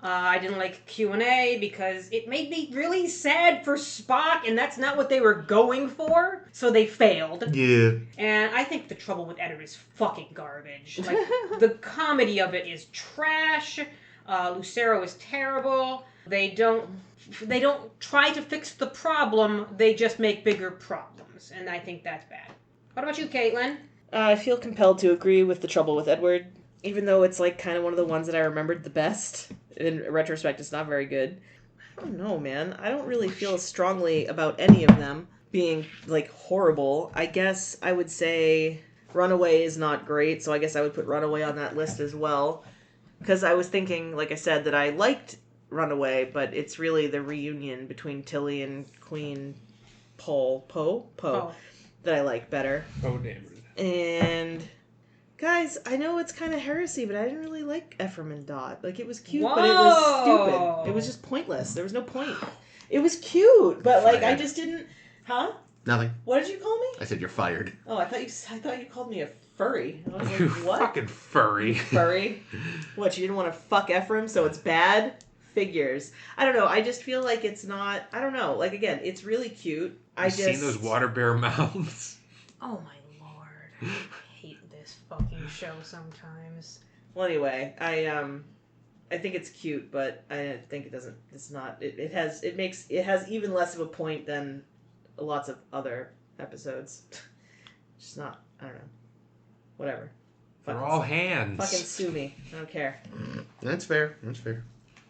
I didn't like Q&A because it made me really sad for Spock, and that's not what they were going for, so they failed. Yeah. And I think The Trouble with Edward is fucking garbage. The comedy of it is trash. Lucero is terrible. They don't try to fix the problem. They just make bigger problems, and I think that's bad. What about you, Caitlin? I feel compelled to agree with The Trouble with Edward, even though it's kind of one of the ones that I remembered the best. In retrospect, it's not very good. I don't know, man. I don't really feel strongly about any of them being horrible. I guess I would say Runaway is not great, so I guess I would put Runaway on that list as well. Because I was thinking, like I said, that I liked Runaway, but it's really the reunion between Tilly and Queen Poe that I like better. Oh, damn it. And guys, I know it's kind of heresy, but I didn't really like Ephraim and Dot. Like, it was cute, but it was stupid. It was just pointless. There was no point. It was cute, but like I just didn't. Huh? Nothing. What did you call me? I said you're fired. Oh, I thought you called me a furry. I was like, You what? fucking furry. Furry? What, you didn't want to fuck Ephraim, so it's bad? Figures. I don't know. I just feel like it's not. I don't know. Like, again, it's really cute. Seen those water bear mouths? Oh my lord. I hate this fucking show sometimes. Well, anyway, I think it's cute, but I think it doesn't. It's not. It has even less of a point than lots of other episodes. Just not. I don't know. Whatever. They're all hands. Fucking sue me. I don't care. That's fair. That's fair.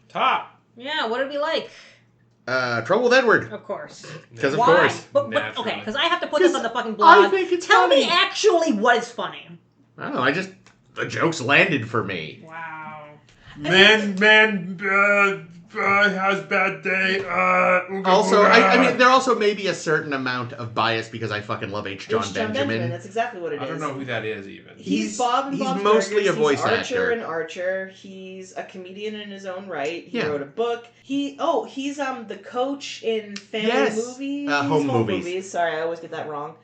Top. Yeah, what did we like? Trouble with Edward. Of course. Because of Why? course. But okay, because I have to put this on the fucking blog. I think it's Tell funny. me actually what is funny. I don't know. The jokes landed for me. Wow. Man has bad day. Also, I mean, there also may be a certain amount of bias because I fucking love H. John Benjamin. That's exactly what it is. I don't know who that is even. He's Bob and Bob's mostly Burgers. a voice He's Archer actor. and Archer. He's a comedian in his own right. He Yeah. wrote a book. He's the coach in family Yes. movies. Home movies. Sorry, I always get that wrong.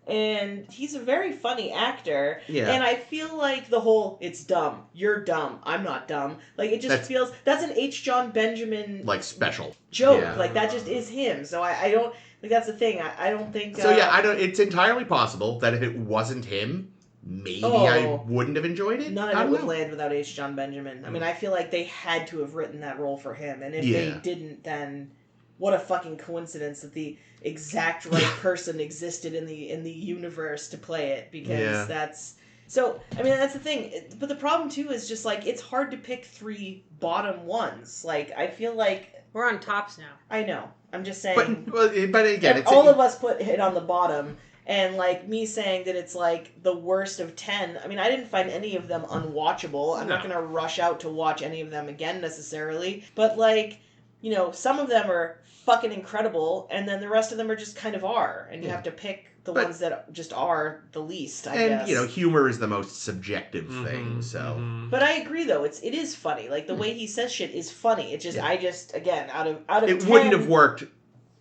And he's a very funny actor. Yeah. And I feel like the whole, it's dumb. You're dumb. I'm not dumb. Like, it just feels, that's an H. John Benjamin Like special joke. Yeah. Like, that just is him. So I don't, like, that's the thing. I don't think. So yeah, it's entirely possible that if it wasn't him, maybe I wouldn't have enjoyed it. None I of it don't would know. land without H. John Benjamin. I mean, I feel like they had to have written that role for him. And if they didn't, then what a fucking coincidence that the exact right person existed in the universe to play it, because that's so. I mean, that's the thing. But the problem too is just like it's hard to pick 3 bottom ones. Like, I feel like We're on tops now. I know. I'm just saying. But again, it's all of us put it on the bottom. And, like, me saying that it's, like, the worst of 10, I mean, I didn't find any of them unwatchable. I'm not going to rush out to watch any of them again, necessarily. But, like, you know, some of them are fucking incredible, and then the rest of them are just kind of are. And you have to pick the ones that just are the least, I guess. And, you know, humor is the most subjective thing, so... But I agree, though. It is funny. Like, the way he says shit is funny. It just, again, out of 10... It wouldn't have worked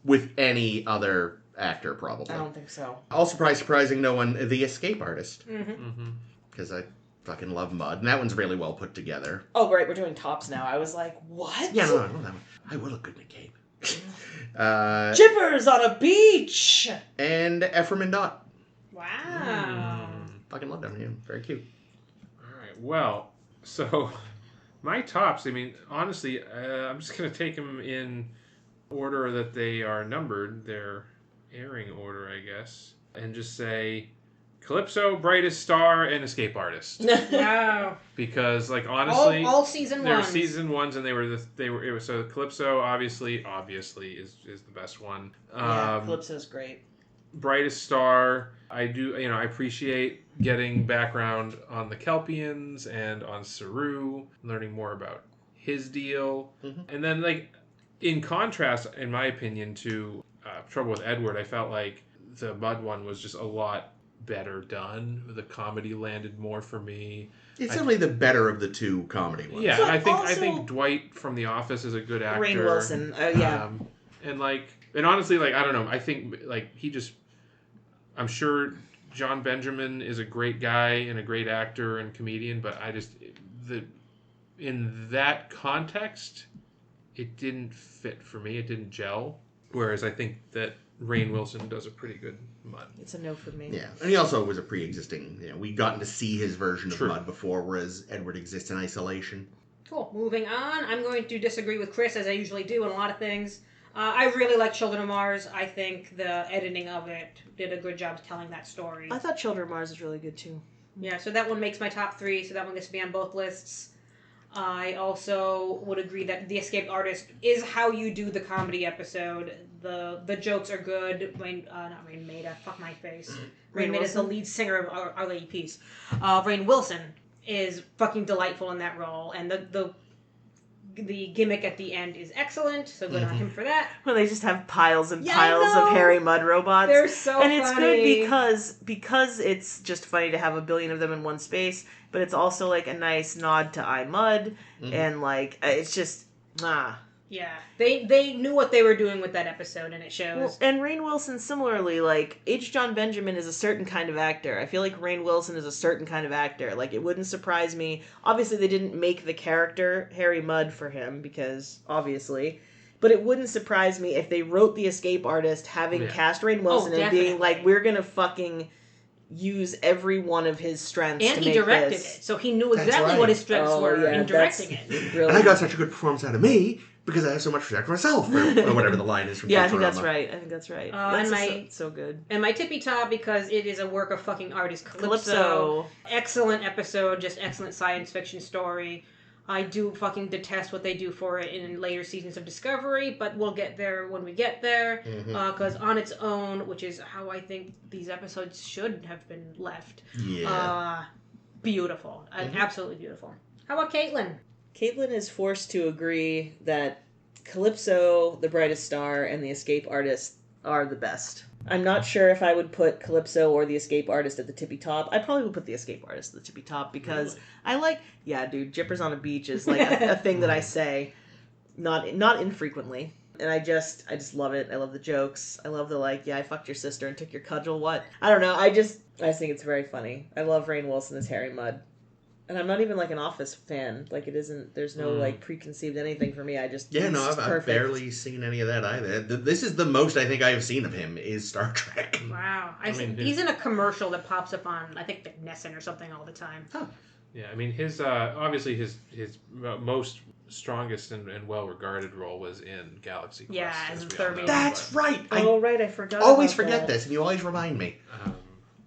with any other actor, probably. I don't think so. All surprising no one, The Escape Artist. Because I fucking love Mud, and that one's really well put together. Oh, right, we're doing tops now. I was like, what? Yeah, no, that one. I will look good in a cape. Chippers on a beach! And Ephraim and Dot. Wow. Fucking love them, yeah. Very cute. Alright, well, so my tops, I mean, honestly, I'm just going to take them in order that they are numbered, their airing order, I guess, and just say Calypso, Brightest Star, and Escape Artist. Wow. Because, like, honestly, all season they're ones. season ones, and it was so Calypso obviously is the best one. Yeah, Calypso's great. Brightest Star, I appreciate getting background on the Kelpians and on Saru, learning more about his deal, and then, like, in contrast, in my opinion, to Trouble with Edward, I felt like the Mud one was just a lot better done. The comedy landed more for me. It's certainly the better of the 2 comedy ones. Yeah, But I think Dwight from The Office is a good actor. Rainn Wilson, and honestly, like, I don't know, I think, like, I'm sure John Benjamin is a great guy and a great actor and comedian, but in that context, it didn't fit for me. It didn't gel. Whereas I think that Rainn Wilson does a pretty good Mud. It's a no for me. Yeah, and he also was a pre-existing, we'd gotten to see his version True. of Mud before, whereas Edward exists in isolation. Cool. Moving on, I'm going to disagree with Chris, as I usually do in a lot of things. I really like Children of Mars. I think the editing of it did a good job telling that story. I thought Children of Mars is really good, too. Yeah, so that one makes my top 3, so that one gets to be on both lists. I also would agree that The Escaped Artist is how you do the comedy episode. The jokes are good. Not Rain Maida. Fuck my face. Rain Maida is the lead singer of Our Lady Peace. Rainn Wilson is fucking delightful in that role, and the the gimmick at the end is excellent, so good on him for that. Where they just have piles and Yeah, piles I of know. Harry Mudd robots. They're so and it's funny. good because it's just funny to have a billion of them in one space, but it's also like a nice nod to I Mudd, and like it's just Yeah, they knew what they were doing with that episode, and it shows. Well, and Rainn Wilson similarly, like H. John Benjamin is a certain kind of actor. I feel like Rainn Wilson is a certain kind of actor. Like it wouldn't surprise me. Obviously, they didn't make the character Harry Mudd for him because obviously, but it wouldn't surprise me if they wrote the Escape Artist having cast Rainn Wilson and being like, we're gonna fucking use every one of his strengths. And to he make directed this. it, so he knew exactly what his strengths were in directing it. And I got such a good performance out of me because I have so much respect for myself, or whatever the line is from Yeah, Futurama. I think that's right. I think that's right. That's so good. And my tippy top, because it is a work of fucking art, is Calypso. Excellent episode, just excellent science fiction story. I do fucking detest what they do for it in later seasons of Discovery, but we'll get there when we get there. Because on its own, which is how I think these episodes should have been left. Yeah. Beautiful. Absolutely beautiful. How about Caitlin? Caitlin is forced to agree that Calypso, The Brightest Star, and The Escape Artist are the best. I'm not sure if I would put Calypso or The Escape Artist at the tippy top. I probably would put The Escape Artist at the tippy top because I like... Yeah, dude, Jippers on a Beach is like a thing that I say not infrequently. And I just love it. I love the jokes. I love the I fucked your sister and took your cudgel. What? I don't know. I just think it's very funny. I love Rainn Wilson as Harry Mudd. And I'm not even an Office fan. Like it isn't. There's no preconceived anything for me. I just I've barely seen any of that either. This is the most I think I have seen of him is Star Trek. Wow, he's in a commercial that pops up on I think Nessun or something all the time. Oh. Yeah, I mean his obviously his most strongest and well regarded role was in Galaxy Quest. Yeah, as a we all third. know, That's right. I forgot. Always about forget that. this, and you always remind me.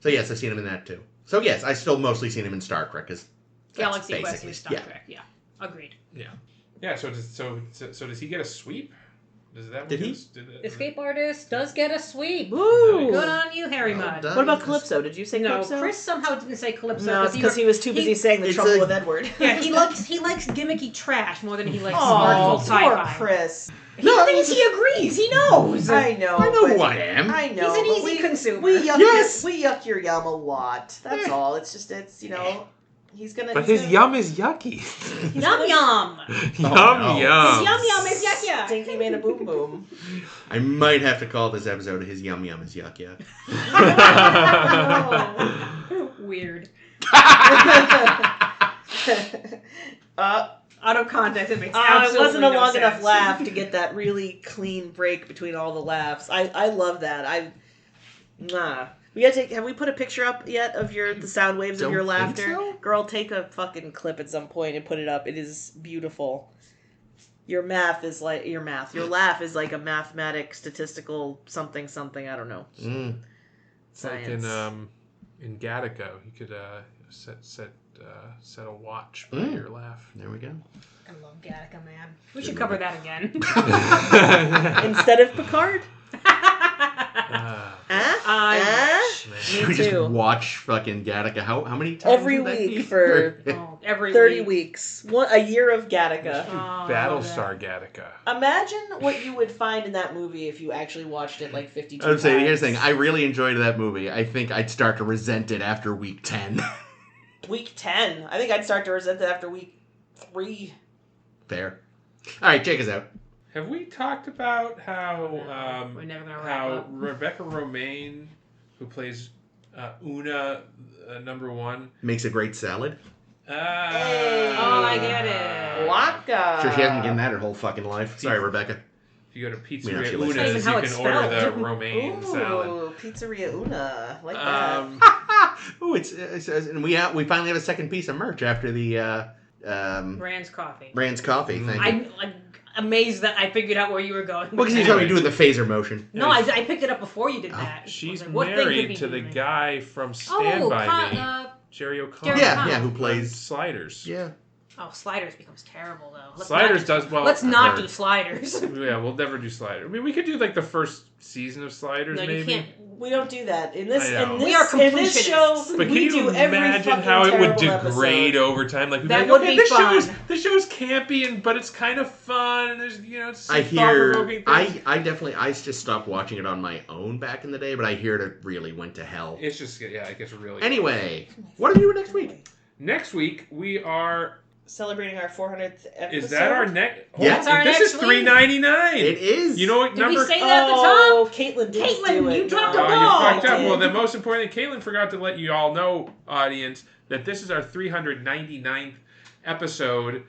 So yes, I've seen him in that too. So yes, I still mostly seen him in Star Trek because Galaxy Quest is Star Trek. Yeah, agreed. Yeah. So does he get a sweep? Does that Did he? Escape Artist does get a sweep. Woo! Good on you, Harry Mudd. done. What about Calypso? Did you say No, Calypso? Chris somehow didn't say Calypso. No, it's because he was too busy saying The Trouble with Edward. Yeah, he likes gimmicky trash more than he likes smartful poor sci-fi. Chris. No, he agrees. He knows. I know. I know who I am. I know. He's an but easy consumer. We yuck, Yes. we yuck your yum a lot. That's all. It's just he's gonna. But his yum is yucky. Yum yum. Yum yum. His yum yum is yuck yuck. Stinky made a boom boom. I might have to call this episode "His Yum Yum is Yuck Yuck." Weird. Out of context, it makes it absolutely wasn't a no long enough sense. laugh to get that really clean break between all the laughs. I love that. We gotta have we put a picture up yet of the sound waves of your Don't think laughter? so. Girl, take a fucking clip at some point and put it up. It is beautiful. Your laugh is like a mathematic, statistical something. I don't know. Science. Like in Gattaca, you could set a watch by your laugh. There we go. I love Gattaca, man. We should cover that again. Instead of Picard? Should we too. just watch fucking Gattaca? How many times? Every would that week be? for every 30 week. weeks. A year of Gattaca. Battlestar Gattaca. Imagine what you would find in that movie if you actually watched it 52 I would say, times. here's the thing. I really enjoyed that movie. I think I'd start to resent it after week 10. Week 10. I think I'd start to resent it after week 3. Fair. All right, check us out. Have we talked about how We're never gonna wrap how up. Rebecca Romaine, who plays Una number 1, Makes a great salad. Hey. Oh, I get it. Waka. Sure, she hasn't given that her whole fucking life. Sorry, Rebecca. If you go to We know Pizzeria she likes Una's, even you how can it's order the spelled. romaine salad. Ooh, Pizzeria Una. Like that. Oh, it's and we finally have a second piece of merch after the Rand's coffee. Rand's coffee. Thank you. I'm amazed that I figured out where you were going. Well, because he's already doing the phaser motion. No, I picked it up before you did that. She's I was like, what thing could married be to the doing? guy from Stand By Me, Jerry O'Connell. Jerry Yeah, O'Connell. yeah, who on plays... Sliders. Yeah. Oh, Sliders becomes terrible though. Sliders does well. Let's not do Sliders. Yeah, we'll never do Sliders. I mean, we could do like the first season of Sliders, No, maybe. you can't. We don't do that in this. I know. In this, We are in this completionists. show. But can we you do every imagine fucking how it would terrible degrade episode. over time? Like, we'd That be would like, okay, be this fun. show's campy, but it's kind of fun, and there's it's I some hear. thought-provoking things. I definitely. I just stopped watching it on my own back in the day, but I hear it really went to hell. It's just it gets really. Anyway, what are we doing next week? Next week we are. Celebrating our 400th episode. Is that our next? Yeah. That's our this next is week. $3.99. It is. You know what Did number? we say that at the top? Oh, Caitlin did Caitlin, do it. you talked Oh, about- you fucked up. I Well, did. the most important thing, Caitlin forgot to let you all know, audience, that this is our 399th episode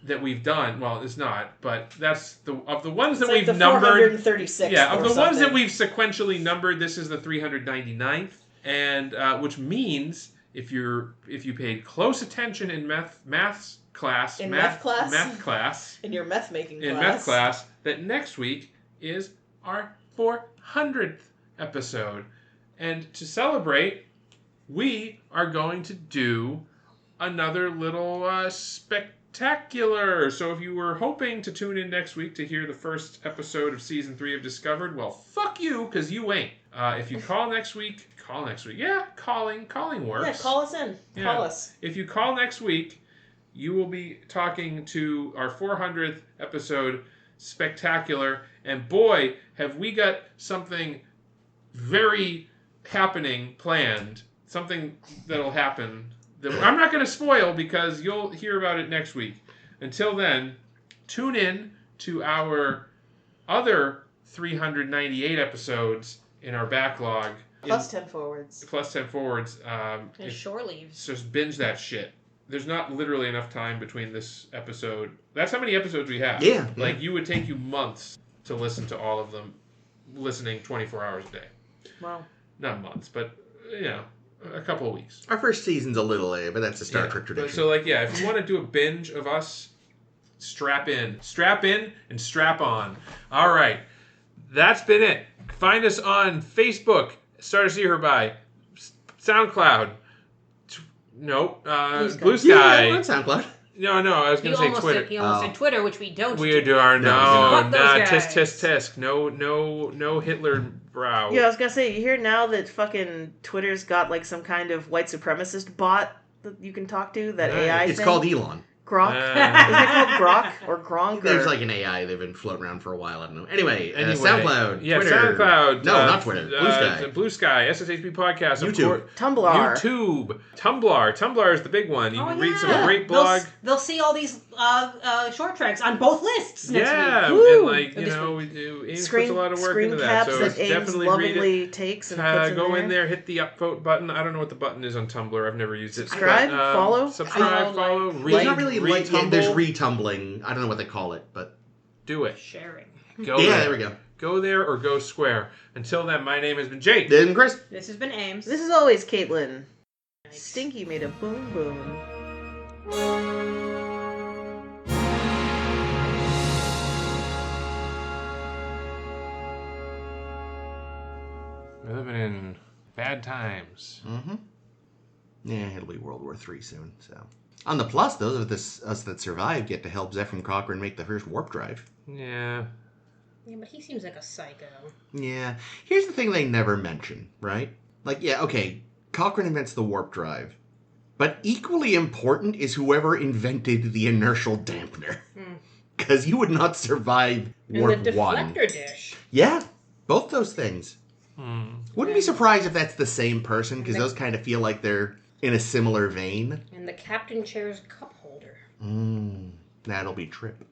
that we've done. Well, it's not, but that's of the ones It's that like we've the numbered. 436th Yeah, of or the ones that something. we've sequentially numbered, this is the 399th, and which means if you paid close attention in math class, In meth class, in your meth making class. in meth class, that next week is our 400th episode. And to celebrate, we are going to do another little spectacular. So if you were hoping to tune in next week to hear the first episode of Season 3 of Discovered, well, fuck you, because you ain't. If you call next week. Yeah, calling works. Yeah, call us in. Yeah. Call us. If you call next week, you will be talking to our 400th episode spectacular, and boy, have we got something very happening planned. Something that'll happen that I'm not going to spoil because you'll hear about it next week. Until then, tune in to our other 398 episodes in our backlog. Plus 10 forwards. Plus 10 forwards. And shore leaves. Just binge that shit. There's not literally enough time between this episode. That's how many episodes we have. Yeah. Like, you would take you months to listen to all of them, listening 24 hours a day. Wow. Not months, but, a couple of weeks. Our first season's a little late, but that's a Star Trek tradition. So, if you want to do a binge of us, strap in. Strap in and strap on. All right. That's been it. Find us on Facebook. Start to See Her By. SoundCloud. Blue Sky. Yeah, we're on SoundCloud. No, I was going to say Twitter. He almost said Twitter, which we don't We do. do our Fuck those guys. tisk. No Hitler brow. Yeah, I was gonna say, you hear now that fucking Twitter's got like some kind of white supremacist bot that you can talk to, that AI It's thing? called Elon. Grok? Isn't it called Grok or Gronk? There's or... like an AI they've been floating around for a while. I don't know. Anyway, Anyway, SoundCloud. Yeah, Twitter. SoundCloud. No, not Twitter. Blue Sky. Blue Sky. SSHB Podcast. of YouTube. course. Tumblr. YouTube. Tumblr is the big one. You can read some yeah. great blog. They'll see all these short tracks on both lists next Yeah, week. and we do. Ames Screen, puts a lot of work screen into that, caps so that Ames definitely read it. lovingly takes and puts in Go there. in there, hit the upvote button. I don't know what the button is on Tumblr. I've never used it. Subscribe, follow? Subscribe, follow, read. There's not really like there's retumble. retumbling. I don't know what they call it, but Do it. Sharing. Go yeah, there. there we go. Go there or go square. Until then, my name has been Jake. Then Chris. This has been Ames. This is always Caitlin. Stinky made a boom boom. We're living in bad times. Mm-hmm. Yeah, it'll be World War III soon. So, on the plus, those of us that survive get to help Zephram Cochrane make the first warp drive. Yeah. Yeah, but he seems like a psycho. Yeah. Here's the thing they never mention, right? Like, yeah, okay, Cochrane invents the warp drive. But equally important is whoever invented the inertial dampener. Because you would not survive warp And the one. deflector dish. Yeah, both those things. Wouldn't be surprised if that's the same person, because those kind of feel like they're in a similar vein. And the captain chair's cup holder. That'll be Trip.